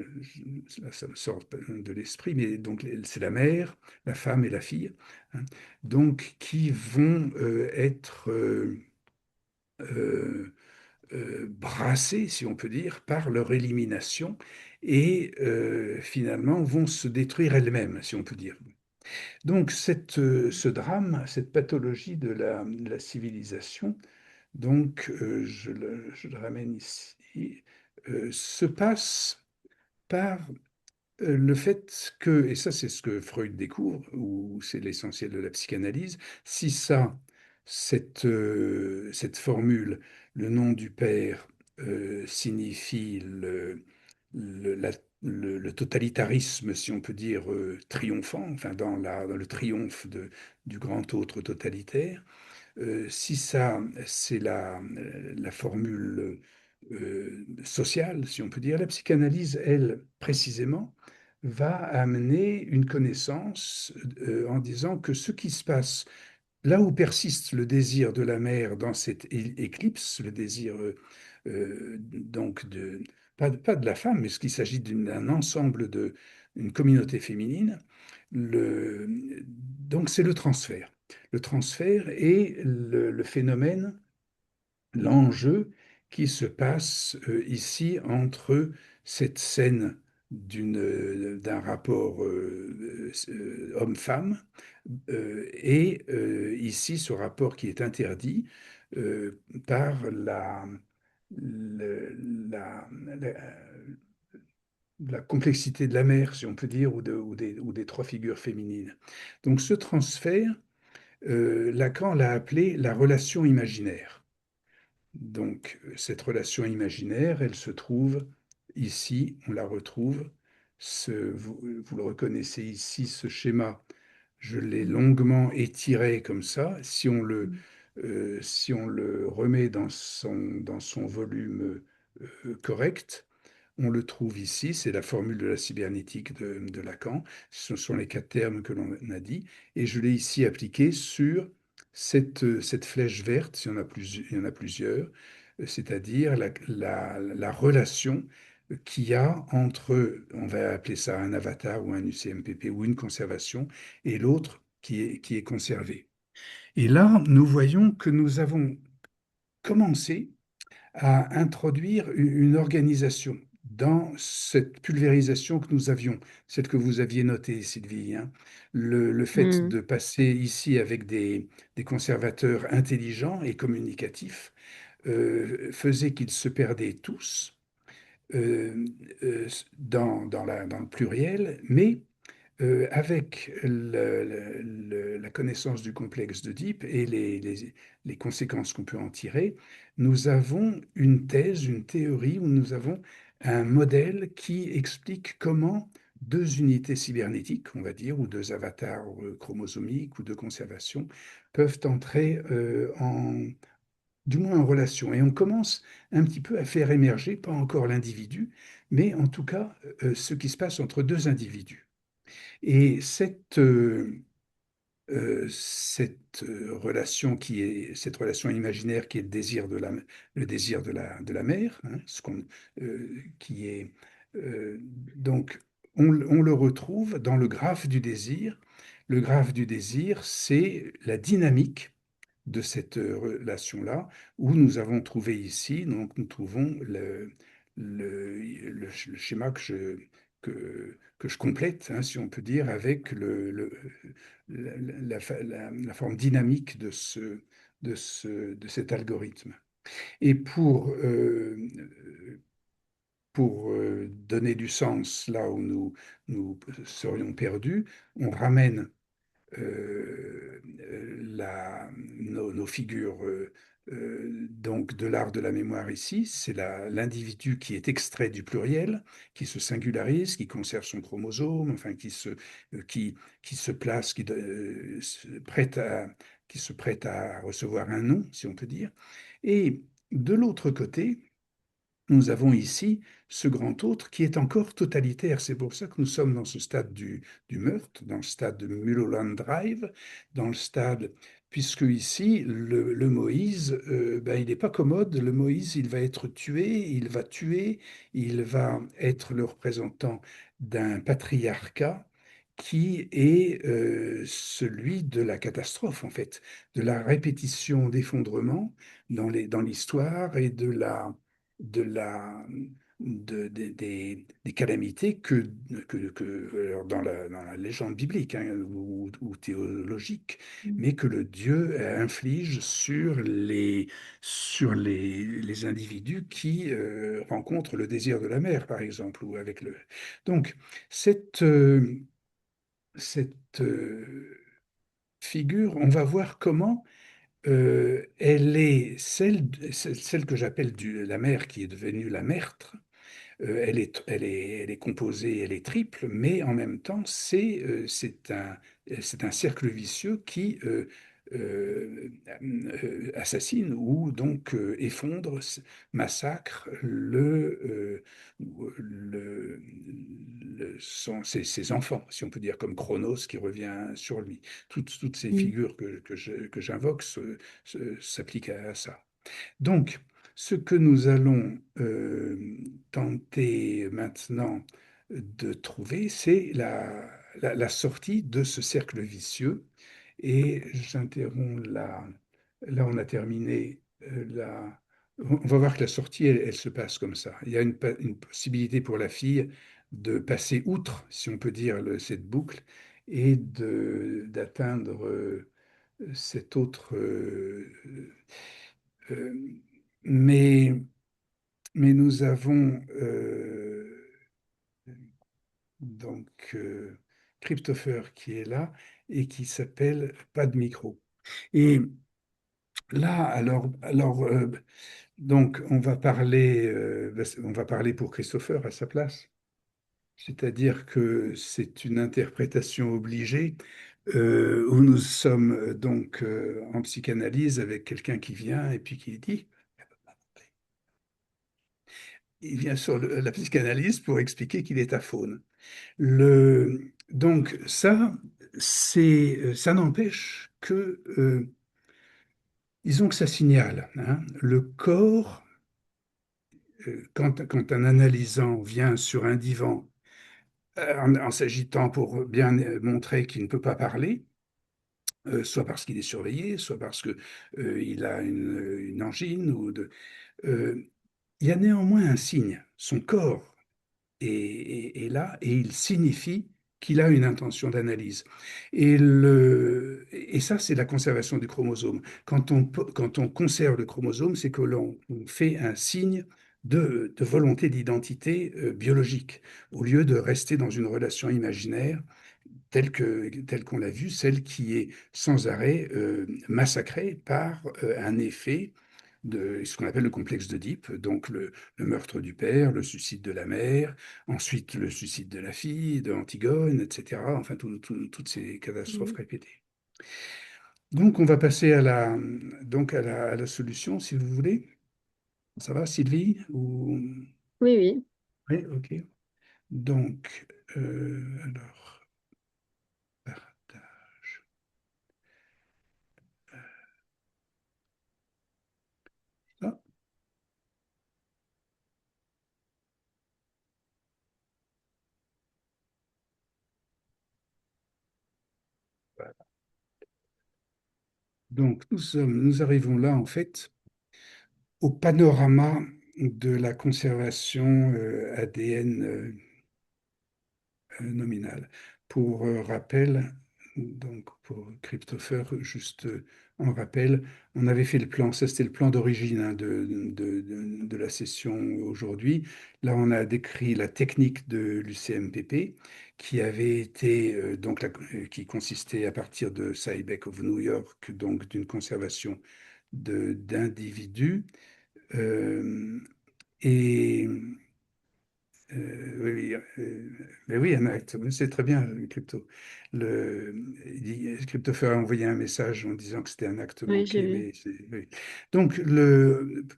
ça me sort de l'esprit, mais donc c'est la mère, la femme et la fille, hein, donc qui vont être euh, brassées, si on peut dire, par leur élimination et finalement vont se détruire elles-mêmes, si on peut dire. Donc ce drame, cette pathologie de la civilisation donc je le ramène ici, se passe par le fait que, et ça c'est ce que Freud découvre, ou c'est l'essentiel de la psychanalyse, si ça, cette formule, le nom du père, signifie le totalitarisme, si on peut dire, triomphant, enfin dans le triomphe du grand autre totalitaire, si ça, c'est la formule sociale, si on peut dire, la psychanalyse, elle, précisément, va amener une connaissance en disant que ce qui se passe là où persiste le désir de la mère dans cette éclipse, le désir donc pas de la femme, mais ce qu'il s'agit d'un ensemble une communauté féminine, donc c'est le transfert. Le transfert est le phénomène, l'enjeu qui se passe ici entre cette scène d'un rapport homme-femme et ici ce rapport qui est interdit par le- la, la complexité de la mère, si on peut dire, ou des trois figures féminines. Donc ce transfert, Lacan l'a appelé la relation imaginaire. Donc, cette relation imaginaire, elle se trouve ici, on la retrouve. Vous le reconnaissez ici, ce schéma, je l'ai longuement étiré comme ça. Si on le remet dans son volume correct, on le trouve ici, c'est la formule de la cybernétique de Lacan. Ce sont les quatre termes que l'on a dit. Et je l'ai ici appliqué sur cette flèche verte, il y en a plusieurs, c'est-à-dire la relation qu'il y a entre, on va appeler ça un avatar ou un UCMPP ou une conservation, et l'autre qui est conservé. Et là, nous voyons que nous avons commencé à introduire une organisation dans cette pulvérisation que nous avions, celle que vous aviez notée, Sylvie, hein. Le fait Hmm. de passer ici avec des conservateurs intelligents et communicatifs faisait qu'ils se perdaient tous euh, euh, dans le pluriel, mais avec la connaissance du complexe d'Oedipe et les conséquences qu'on peut en tirer, nous avons une thèse, une théorie où nous avons un modèle qui explique comment deux unités cybernétiques, on va dire, ou deux avatars chromosomiques ou de conservation, peuvent entrer du moins en relation. Et on commence un petit peu à faire émerger, pas encore l'individu, mais en tout cas ce qui se passe entre deux individus. Et cette relation cette relation imaginaire qui est le désir de la mère, hein, qui est donc on le retrouve dans le graphe du désir. Le graphe du désir, c'est la dynamique de cette relation-là, où nous avons trouvé ici, donc nous trouvons le schéma que je complète, hein, si on peut dire, avec la forme dynamique de cet algorithme. Et pour donner du sens là où nous serions perdus, on ramène nos figures donc de l'art de la mémoire ici, c'est l'individu qui est extrait du pluriel, qui se singularise, qui conserve son chromosome, enfin qui se place, qui se prête à recevoir un nom, si on peut dire. Et de l'autre côté, nous avons ici ce grand autre qui est encore totalitaire. C'est pour ça que nous sommes dans ce stade du meurtre, dans le stade de Mulholland Drive, dans le stade, puisque ici, le Moïse, ben, il n'est pas commode. Le Moïse, il va être tué, il va être le représentant d'un patriarcat qui est celui de la catastrophe, en fait, de la répétition d'effondrements dans l'histoire et de des calamités alors dans la légende biblique, hein, ou théologique, mais que le Dieu inflige sur les individus qui rencontrent le désir de la mer, par exemple, ou avec le. Donc, cette, cette figure, on va voir comment elle est celle que j'appelle la mère qui est devenue la mère. Elle est composée, elle est triple, mais en même temps, c'est un cercle vicieux qui assassine ou donc effondre, massacre ses enfants, si on peut dire, comme Chronos qui revient sur lui. Toutes ces Mm. figures que j'invoque s'appliquent à ça. Donc, ce que nous allons tenter maintenant de trouver, c'est la sortie de ce cercle vicieux. Et j'interromps là. Là, on a terminé. On va voir que la sortie, elle se passe comme ça. Il y a une possibilité pour la fille de passer outre, si on peut dire, cette boucle et d'atteindre cet autre. Euh, mais, mais nous avons donc Christopher qui est là et qui s'appelle Pas de micro. Et là, donc on va parler pour Christopher à sa place. C'est-à-dire que c'est une interprétation obligée où nous sommes donc en psychanalyse avec quelqu'un qui vient et puis qui dit. Il vient sur la psychanalyse pour expliquer qu'il est aphone. Donc ça n'empêche que, disons que ça signale, hein, le corps, quand un analysant vient sur un divan en s'agitant pour bien montrer qu'il ne peut pas parler, soit parce qu'il est surveillé, soit parce que il a une angine, euh, il y a néanmoins un signe. Son corps est là et il signifie qu'il a une intention d'analyse. Et ça, c'est la conservation du chromosome. Quand on conserve le chromosome, c'est que l'on fait un signe de volonté d'identité biologique, au lieu de rester dans une relation imaginaire telle qu'on l'a vue, celle qui est sans arrêt massacrée par un effet de ce qu'on appelle le complexe d'Oedipe, donc le meurtre du père, le suicide de la mère, ensuite le suicide de la fille, de Antigone, etc. Enfin, toutes ces catastrophes Mm. répétées. Donc, on va passer à la solution, si vous voulez. Ça va, Sylvie? Oui, oui. Oui, ok. Donc, alors, partage. Ah, voilà. Donc, nous arrivons là, en fait, au panorama de la conservation ADN nominale. Pour rappel, donc pour Christopher, juste en rappel, on avait fait le plan, ça c'était le plan d'origine hein, de la session aujourd'hui. Là, on a décrit la technique de l'UCMPP qui avait été, qui consistait à partir de Cybeck of New York, donc d'une conservation d'individus. Euh, et oui, oui, mais oui, un acte. Oui, c'est très bien, le crypto. Cryptofer a envoyé un message en disant que c'était un acte Oui, j'ai manqué, vu. mais oui. Donc,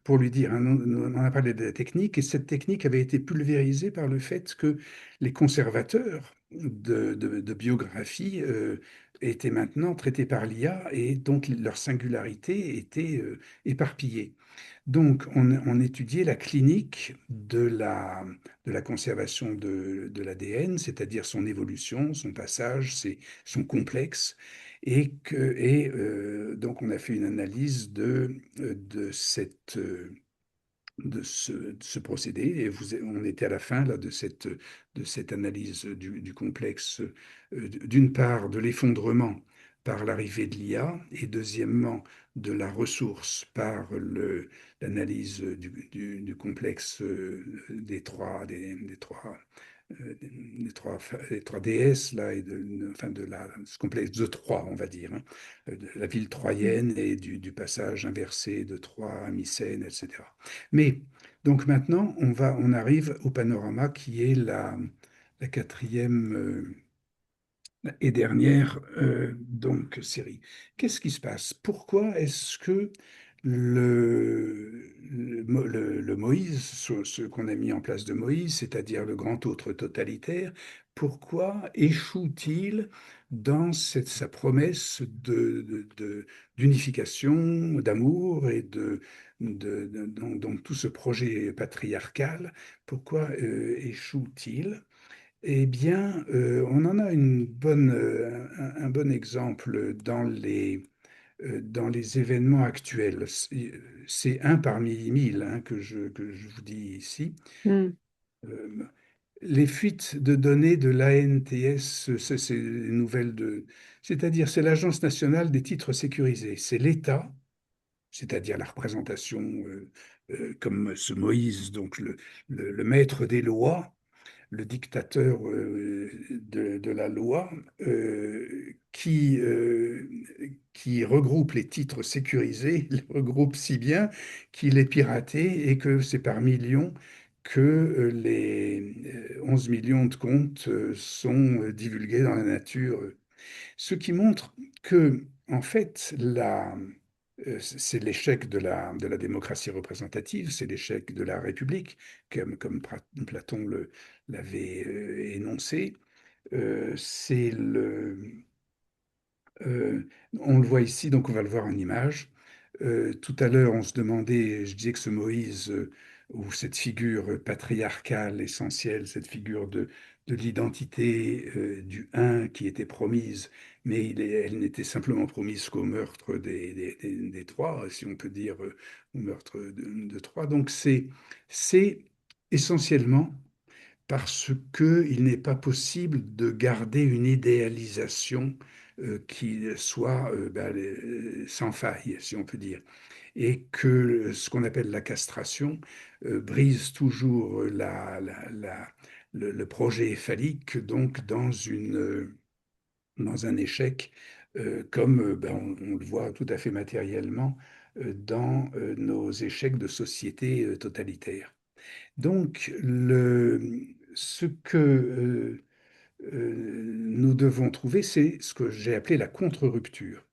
pour lui dire, hein, on a parlé de la technique, et cette technique avait été pulvérisée par le fait que les conservateurs de biographie étaient maintenant traités par l'IA, et donc leur singularité était éparpillée. Donc, on étudiait la clinique de la conservation de l'ADN, c'est-à-dire son évolution, son passage, son complexe, donc on a fait une analyse de de ce procédé. Et on était à la fin là, de cette analyse du complexe, d'une part de l'effondrement par l'arrivée de l'IA, et deuxièmement de la ressource par l'analyse du complexe des trois les trois déesses là, et enfin ce complexe de Troie, on va dire, hein, de la ville troyenne et du passage inversé de Troie à Mycène, etc. Mais donc maintenant, on arrive au panorama qui est la quatrième et dernière donc série. Qu'est-ce qui se passe? Pourquoi est-ce que le Moïse, ce qu'on a mis en place de Moïse, c'est-à-dire le grand autre totalitaire, pourquoi échoue-t-il dans sa promesse d'unification, d'amour et donc tout ce projet patriarcal, pourquoi échoue-t-il? Eh bien, on en a un bon exemple dans les événements actuels. C'est un parmi mille, hein, que je vous dis ici. Mm. Euh, les fuites de données de l'ANTS, c'est les nouvelles c'est-à-dire c'est l'Agence nationale des titres sécurisés. C'est l'État, c'est-à-dire la représentation, comme ce Moïse, donc le maître des lois, le dictateur de la loi, qui regroupe les titres sécurisés, les regroupe si bien qu'il est piraté, et que c'est par millions que les 11 millions de comptes sont divulgués dans la nature. Ce qui montre que, en fait, c'est l'échec de la démocratie représentative, c'est l'échec de la République, comme Platon l'avait énoncé. C'est on le voit ici, donc on va le voir en image. Tout à l'heure, on se demandait, je disais que ce Moïse, ou cette figure patriarcale essentielle, cette figure de l'identité du un qui était promise, mais elle n'était simplement promise qu'au meurtre des trois, si on peut dire, au meurtre de Troie. Donc c'est essentiellement parce qu'il n'est pas possible de garder une idéalisation qui soit sans faille, si on peut dire, et que ce qu'on appelle la castration brise toujours le projet phallique, donc dans un échec, comme on le voit tout à fait matériellement dans nos échecs de société totalitaire. Donc, ce que nous devons trouver, c'est ce que j'ai appelé la contre-rupture.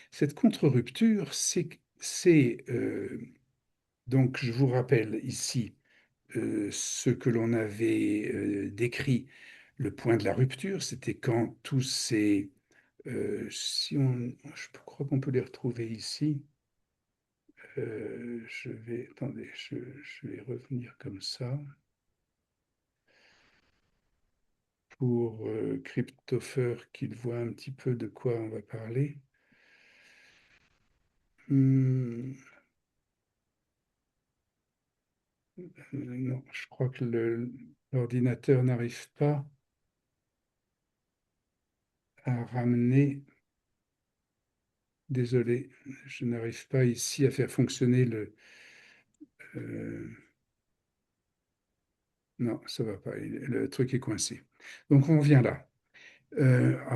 Cette contre-rupture, donc je vous rappelle ici ce que l'on avait décrit, le point de la rupture, c'était quand tous ces... si on, je crois qu'on peut les retrouver ici. Attendez, je vais revenir comme ça. Pour Christopher qu'il voit un petit peu de quoi on va parler. Hmm, non, je crois que l'ordinateur n'arrive pas à ramener. Désolé, je n'arrive pas ici à faire fonctionner euh, non, ça va pas. Le truc est coincé. Donc on revient là.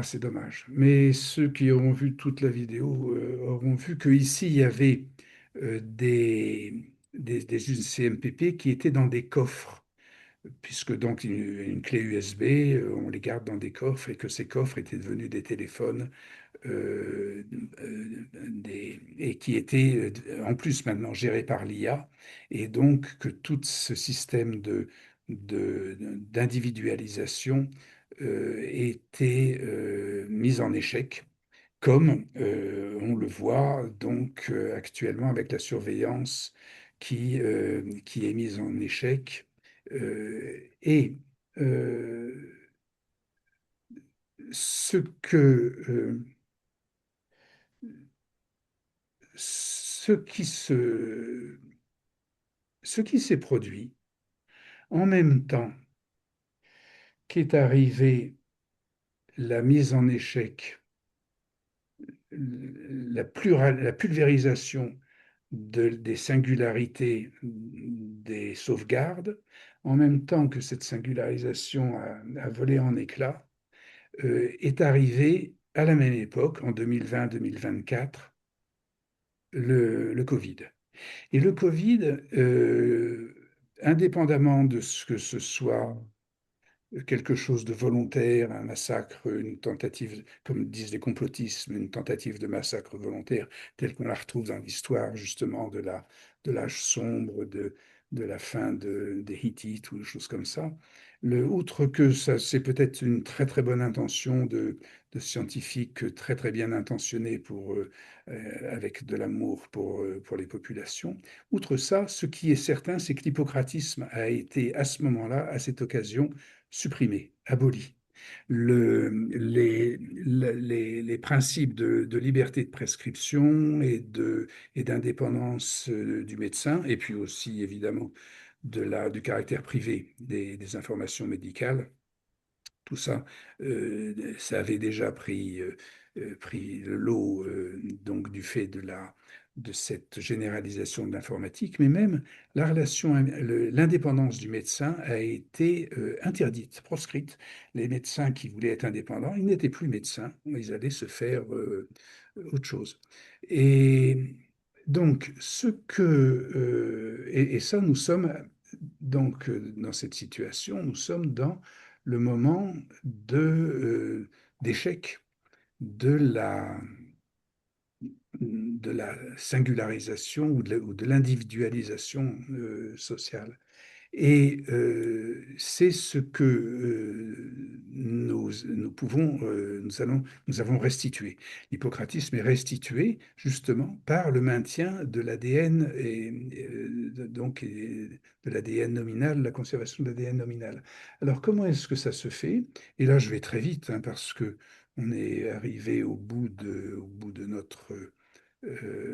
C'est dommage. Mais ceux qui auront vu toute la vidéo auront vu qu'ici, il y avait des CMPP qui étaient dans des coffres, puisque donc une clé USB, on les garde dans des coffres, et que ces coffres étaient devenus des téléphones et qui étaient en plus maintenant gérés par l'IA, et donc que tout ce système d'individualisation était mis en échec, comme on le voit donc actuellement avec la surveillance qui est mise en échec. Et ce que ce qui ce qui s'est produit en même temps qu'est arrivée la mise en échec, la pulvérisation des singularités des sauvegardes, en même temps que cette singularisation a volé en éclats, est arrivé à la même époque, en 2020-2024, le Covid. Et le Covid, indépendamment de ce que ce soit quelque chose de volontaire, un massacre, une tentative, comme disent les complotistes, une tentative de massacre volontaire, telle qu'on la retrouve dans l'histoire justement de l'âge sombre, de la fin des Hittites ou des choses comme ça. Outre que ça, c'est peut-être une très très bonne intention de scientifiques très très bien intentionnés avec de l'amour pour les populations. Outre ça, ce qui est certain, c'est que l'hippocratisme a été à ce moment-là, à cette occasion, supprimé, aboli. Les principes de liberté de prescription et d'indépendance du médecin, et puis aussi évidemment du caractère privé des informations médicales, tout ça, ça avait déjà pris le lot donc du fait de cette généralisation de l'informatique, mais même l'indépendance du médecin a été interdite, proscrite. Les médecins qui voulaient être indépendants, ils n'étaient plus médecins, ils allaient se faire autre chose. Et donc, et ça, nous sommes donc dans cette situation, nous sommes dans le moment d'échec de de la singularisation ou de l'individualisation sociale. Et c'est ce que nous avons restitué. L'hippocratisme est restitué justement par le maintien de l'ADN de l'ADN nominal, la conservation de l'ADN nominal. Alors comment est-ce que ça se fait? Et là, je vais très vite hein, parce que on est arrivé au bout de notre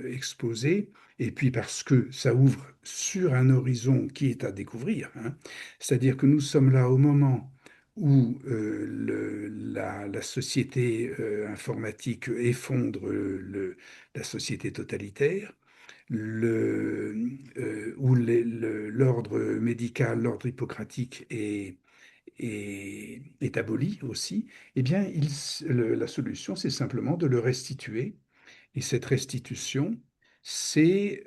exposé, et puis parce que ça ouvre sur un horizon qui est à découvrir, hein. C'est-à-dire que nous sommes là au moment où la société informatique effondre la société totalitaire, où l'ordre médical, l'ordre hippocratique est aboli aussi, eh bien, la solution, c'est simplement de le restituer et cette restitution, c'est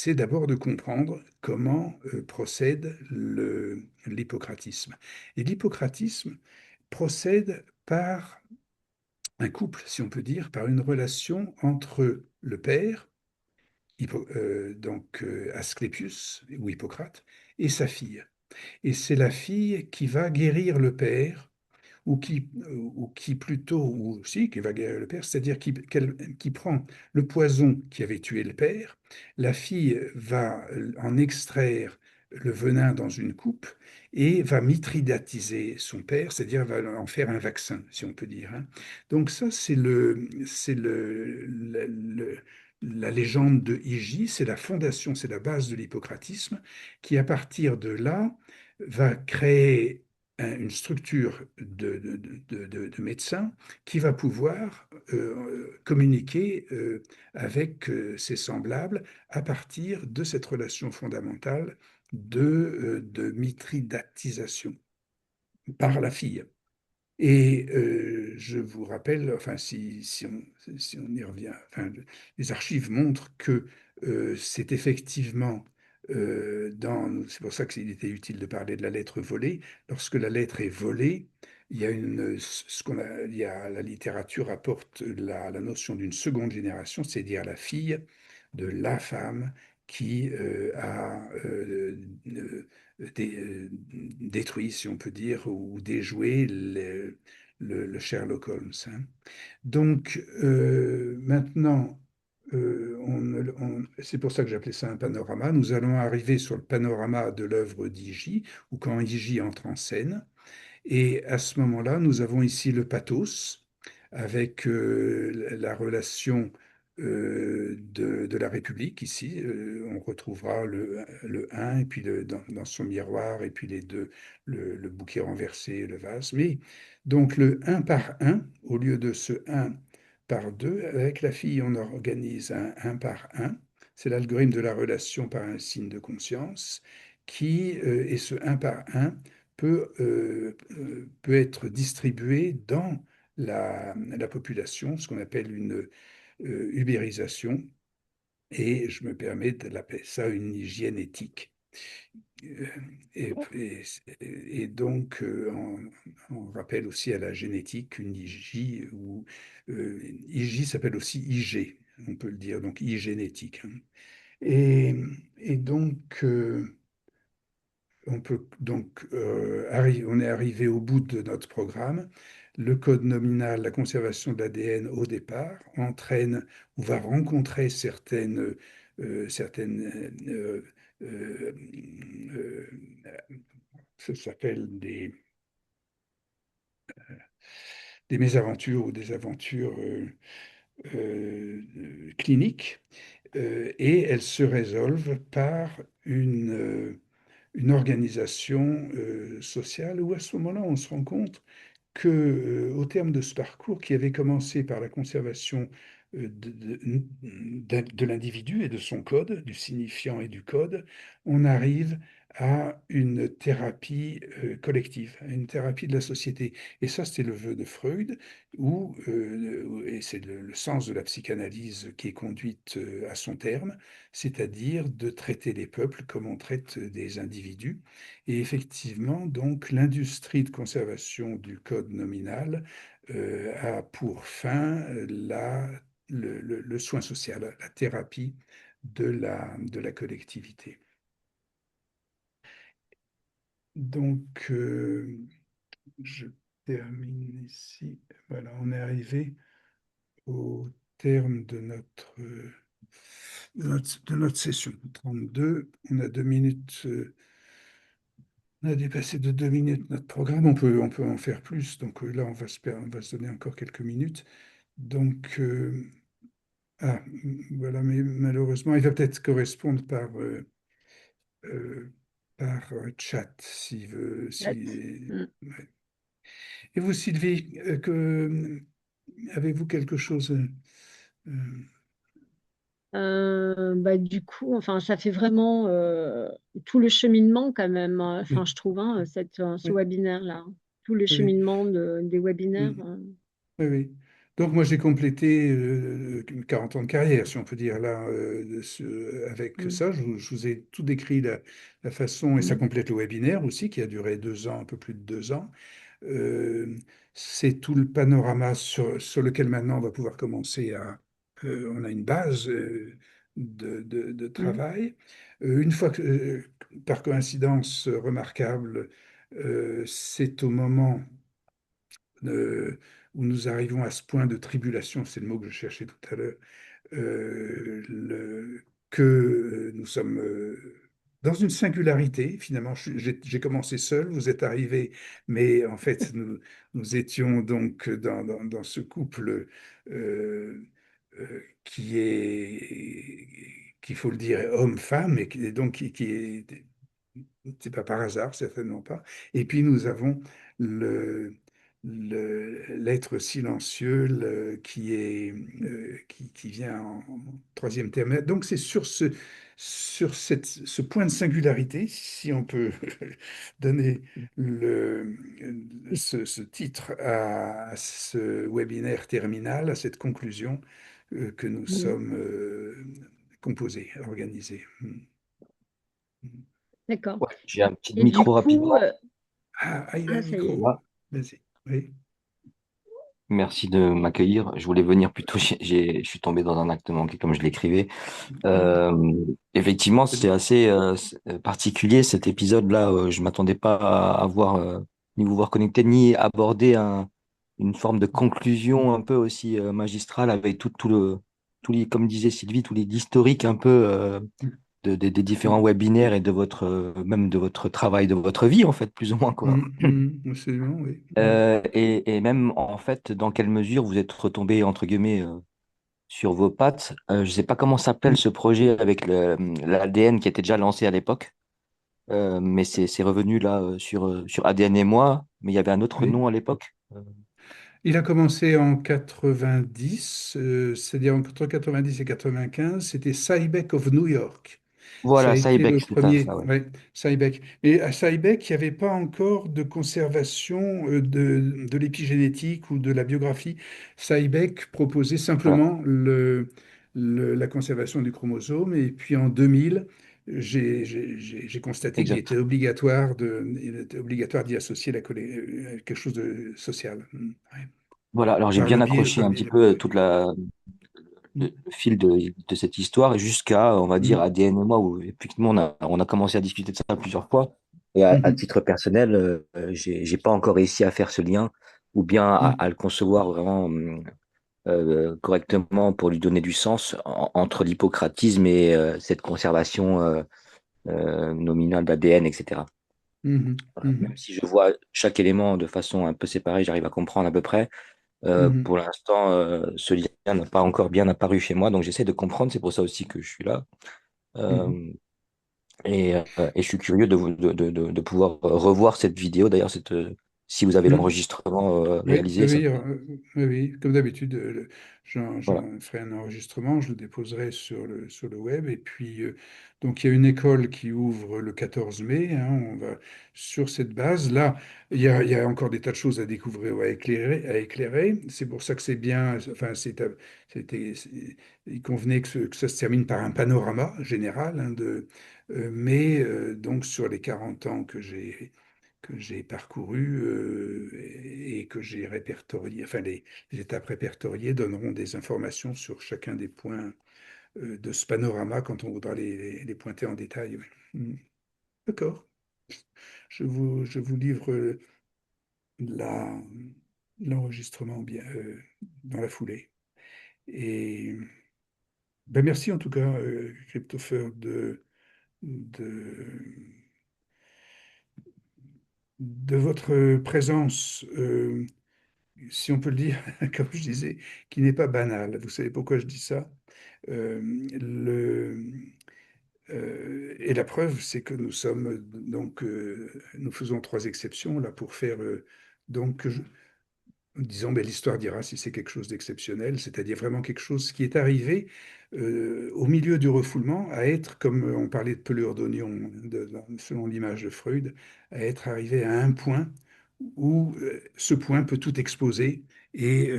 d'abord de comprendre comment procède l'hippocratisme. Et l'hippocratisme procède par un couple, si on peut dire, par une relation entre le père, Asclépius ou Hippocrate, et sa fille. Et c'est la fille qui va guérir le père ou qui plutôt, ou si, qui va guérir le père, c'est-à-dire qui prend le poison qui avait tué le père, la fille va en extraire le venin dans une coupe et va mithridatiser son père, c'est-à-dire va en faire un vaccin, si on peut dire, hein. Donc ça, la légende de Hygie, c'est la fondation, c'est la base de l'hippocratisme, qui à partir de là va créer une structure de médecins qui va pouvoir communiquer avec ses semblables à partir de cette relation fondamentale de mithridatisation par la fille. Et je vous rappelle, enfin, si on y revient, enfin, les archives montrent que c'est effectivement c'est pour ça qu'il était utile de parler de la lettre volée. Lorsque la lettre est volée, il y a la littérature apporte la notion d'une seconde génération, c'est-à-dire la fille de la femme qui a détruit, si on peut dire, ou déjoué le Sherlock Holmes, hein. Donc maintenant, c'est pour ça que j'appelais ça un panorama. Nous allons arriver sur le panorama de l'œuvre d'Hygie, ou quand Hygie entre en scène. Et à ce moment-là, nous avons ici le pathos, avec la relation de la République ici. On retrouvera le 1 et puis dans son miroir et puis les deux, le bouquet renversé et le vase. Mais donc le un par un au lieu de ce un par 2 avec la fille, on organise un par un. C'est l'algorithme de la relation par un signe de conscience et ce un par un peut être distribué dans la population, ce qu'on appelle une ubérisation, et je me permets de l'appeler ça une hygiène éthique. Euh, Et, et- et donc, on rappelle aussi à la génétique une IJ, ou IJ s'appelle aussi IG, on peut le dire, donc I génétique, hein. Et, et donc, on est arrivé au bout de notre programme. Le code nominal, la conservation de l'ADN au départ, entraîne ou va rencontrer certaines euh, euh, ça s'appelle des mésaventures ou des aventures cliniques, et elles se résolvent par une organisation sociale où à ce moment-là, on se rend compte que, au terme de ce parcours qui avait commencé par la conservation de l'individu et de son code, du signifiant et du code, on arrive à une thérapie collective, à une thérapie de la société. Et ça, c'était le vœu de Freud, et c'est le sens de la psychanalyse qui est conduite à son terme, c'est-à-dire de traiter les peuples comme on traite des individus. Et effectivement, donc, l'industrie de conservation du code nominal a pour fin le soin social, la thérapie de la collectivité. Donc, je termine ici. Voilà, on est arrivé au terme de notre session 32. On a 2 minutes. On a dépassé de 2 minutes notre programme. On peut en faire plus. Donc là, on va se donner encore quelques minutes. Donc, voilà, mais malheureusement, il va peut-être correspondre euh, par chat, s'il veut. Mm. Ouais. Et vous, Sylvie, avez-vous quelque chose euh, Bah, du coup, enfin, ça fait vraiment tout le cheminement quand même, hein. Enfin, oui, je trouve, hein, ce oui, webinaire-là, tout le oui, cheminement des webinaires. oui. Oui, oui. Donc moi j'ai complété 40 ans de carrière, si on peut dire là, avec Mm, ça. Je vous ai tout décrit la façon, et ça mm, complète le webinaire aussi, qui a duré 2 ans, un peu plus de 2 ans. Euh, c'est tout le panorama sur lequel maintenant on va pouvoir commencer on a une base de mm, travail. Une fois que, par coïncidence remarquable, c'est au moment euh, où nous arrivons à ce point de tribulation, c'est le mot que je cherchais tout à l'heure, que nous sommes dans une singularité, finalement. J'ai commencé seul, vous êtes arrivé, mais en fait, nous étions donc dans ce couple qui est, qu'il faut le dire, homme-femme, et donc qui est, c'est pas par hasard, certainement pas. Et puis nous avons le, l'être silencieux qui vient en troisième terme. Donc c'est sur ce point de singularité, si on peut donner le, ce titre à ce webinaire terminal, à cette conclusion, que nous mm. sommes composés, organisés. D'accord. Ouais, j'ai un petit Et du micro coup, rapidement. Il a un ça y est. micro. Là. Vas-y. Oui. Merci de m'accueillir. Je voulais venir plus tôt. Je suis tombé dans un acte manqué, comme je l'écrivais. Ah, Euh, Effectivement, c'est c'est bon. assez particulier cet épisode-là. Je m'attendais pas à voir ni vous voir connecter, ni aborder une forme de conclusion un peu aussi magistrale avec comme disait Sylvie, tous les historiques un peu des différents webinaires et de même de votre travail, de votre vie en fait, plus ou moins quoi. Absolument, oui. Et même en fait, dans quelle mesure vous êtes retombé entre guillemets sur vos pattes. Je ne sais pas comment s'appelle ce projet avec l'ADN qui était déjà lancé à l'époque. Mais c'est revenu là sur ADN et moi, mais il y avait un autre Oui. nom à l'époque. Il a commencé en 90, c'est-à-dire entre 90 et 95, c'était Cybec of New York. Ça a Voilà, été le Cybec, c'est ça, premier, ça, ouais. ouais, Cybec. Mais à Cybec, il n'y avait pas encore de conservation de l'épigénétique ou de la biographie. Cybec proposait Voilà, simplement la conservation du chromosome. Et puis en 2000, j'ai constaté exact. il était obligatoire d'y associer quelque chose de social. Ouais. Voilà, alors j'ai bien accroché Par le un biais petit de la peu biologie. le fil de cette histoire jusqu'à, on va dire, Mhm. ADN et moi, où effectivement on a commencé à discuter de ça plusieurs fois. Et à Mhm. titre personnel, j'ai pas encore réussi à faire ce lien ou bien à Mhm. le concevoir vraiment correctement pour lui donner du sens entre l'hippocratisme et cette conservation nominale d'ADN, etc. Mhm. Même Mhm. si je vois chaque élément de façon un peu séparée, j'arrive à comprendre à peu près. Mhm. Pour l'instant, ce lien n'a pas encore bien apparu chez moi, donc j'essaie de comprendre. C'est pour ça aussi que je suis là. Mhm. Euh, et je suis curieux de pouvoir revoir cette vidéo. D'ailleurs, si vous avez Mhm. l'enregistrement Oui, réalisé, oui, ça oui, serait. oui, oui. Comme d'habitude, Voilà, j'en ferai un enregistrement, je le déposerai sur le web. Et puis, donc, il y a une école qui ouvre le 14 mai. Hein, on va sur cette base. Là, il y a encore des tas de choses à découvrir ou à éclairer, à éclairer. C'est pour ça que c'est bien. Enfin, il convenait que ça se termine par un panorama général, hein, mais donc, sur les 40 ans que j'ai parcouru et que j'ai répertorié, enfin les étapes répertoriées donneront des informations sur chacun des points de ce panorama quand on voudra les pointer en détail. Oui. D'accord. Je vous livre la, l'enregistrement bien, dans la foulée. Et ben merci en tout cas, Christopher, de, de votre présence. Si on peut le dire, comme je disais, qui n'est pas banal. Vous savez pourquoi je dis ça? Euh, le, et la preuve, c'est que nous sommes donc, nous faisons trois exceptions là pour faire donc, disons, ben, l'histoire dira si c'est quelque chose d'exceptionnel, c'est-à-dire vraiment quelque chose qui est arrivé au milieu du refoulement à être, comme on parlait de pelure d'oignon, selon l'image de Freud, à être arrivé à un point où ce point peut tout exposer et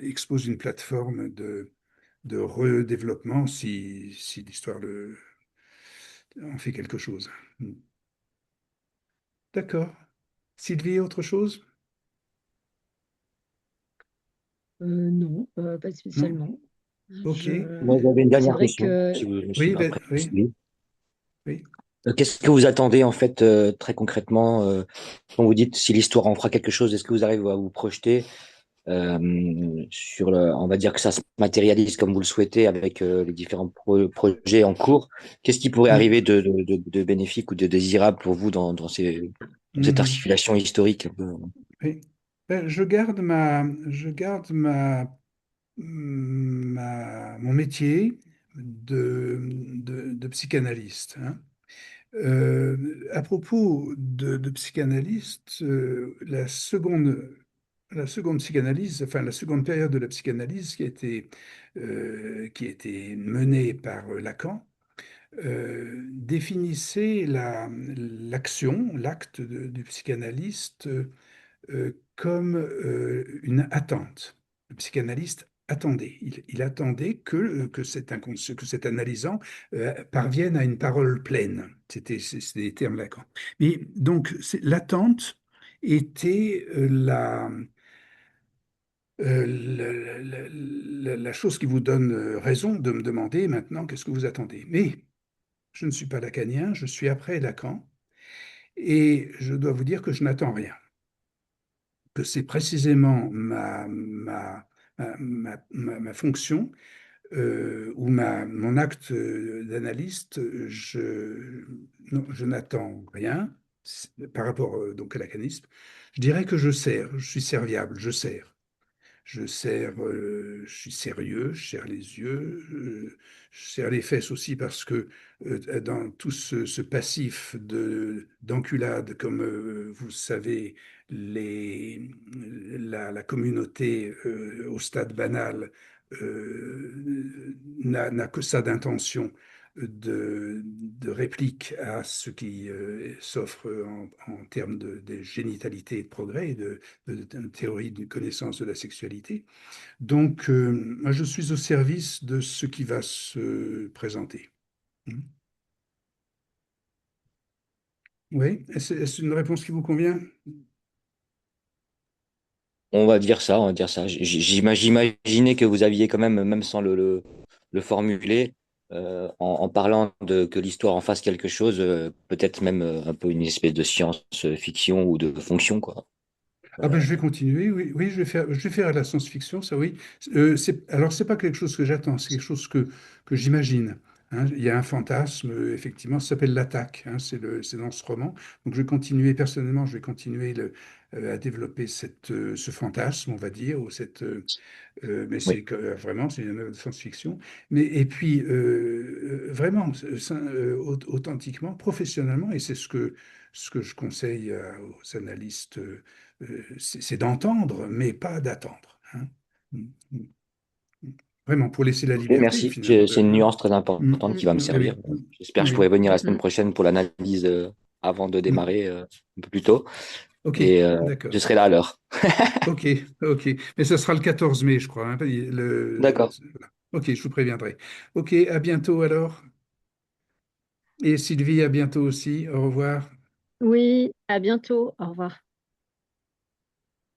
expose une plateforme de redéveloppement si l'histoire en fait quelque chose. D'accord. Sylvie, autre chose? Non, pas Non? spécialement. Ok. Je... moi, j'avais une C'est dernière vrai question, que si vous me suivez Oui, après. oui, oui. Qu'est-ce que vous attendez en fait très concrètement quand vous dites si l'histoire en fera quelque chose, est-ce que vous arrivez à vous projeter on va dire que ça se matérialise comme vous le souhaitez avec les différents projets en cours. Qu'est-ce qui pourrait Mm. arriver de bénéfique ou de désirable pour vous dans cette Mhm. articulation historique un peu. Oui. Ben, je garde mon métier de psychanalyste. Hein. À propos de psychanalyste, la seconde psychanalyse, enfin la seconde période de la psychanalyse qui a été menée par Lacan, définissait l'action, l'acte du psychanalyste comme une attente. Le psychanalyste attendait. Il attendait que cet analysant parvienne à une parole pleine. C'était les termes Lacan. Mais donc, l'attente était la chose qui vous donne raison de me demander maintenant qu'est-ce que vous attendez. Mais je ne suis pas lacanien, je suis après Lacan, et je dois vous dire que je n'attends rien. Que c'est précisément ma fonction ou mon acte d'analyste, non, je n'attends rien par rapport donc à l'acanisme. Je dirais que je sers, je suis serviable, je sers. je suis sérieux, je serre les yeux, je serre les fesses aussi parce que dans tout ce passif d'enculade, comme vous savez, la communauté au stade banal n'a que ça d'intention de réplique à ce qui s'offre en termes de génitalité et de progrès, et de théorie de connaissance de la sexualité. Donc, moi, je suis au service de ce qui va se présenter. Oui, est-ce une réponse qui vous convient? On va dire ça, on va dire ça. J'imaginais que vous aviez quand même, même sans le formuler, en parlant de que l'histoire en fasse quelque chose, peut-être même un peu une espèce de science-fiction ou de fonction, quoi. Ah ben, Euh, je vais continuer, oui, oui, je vais faire de la science-fiction, ça oui. Alors, c'est pas quelque chose que j'attends, c'est quelque chose que j'imagine. Hein. Il y a un fantasme, effectivement, ça s'appelle l'attaque, hein, c'est dans ce roman. Donc, je vais continuer, personnellement, je vais continuer à développer ce fantasme, on va dire, ou mais oui. vraiment, c'est une œuvre de science-fiction. Mais, et puis, vraiment, authentiquement, professionnellement, et c'est ce que je conseille aux analystes, c'est d'entendre, mais pas d'attendre. Hein. Mm, mm, mm. Vraiment, pour laisser la Ok, liberté, merci. finalement. C'est une Hein. nuance très Mm, importante qui va me oui, servir. oui, J'espère que je pourrai oui. venir la semaine Mm. prochaine pour l'analyse avant de Mm. démarrer un peu plus tôt. OK, Et je d'accord. serai là à l'heure. OK, OK. Mais ça sera le 14 mai, je crois. Hein. D'accord. Voilà. OK, je vous préviendrai. OK, à bientôt alors. Et Sylvie, à bientôt aussi. Au revoir. Oui, à bientôt. Au revoir.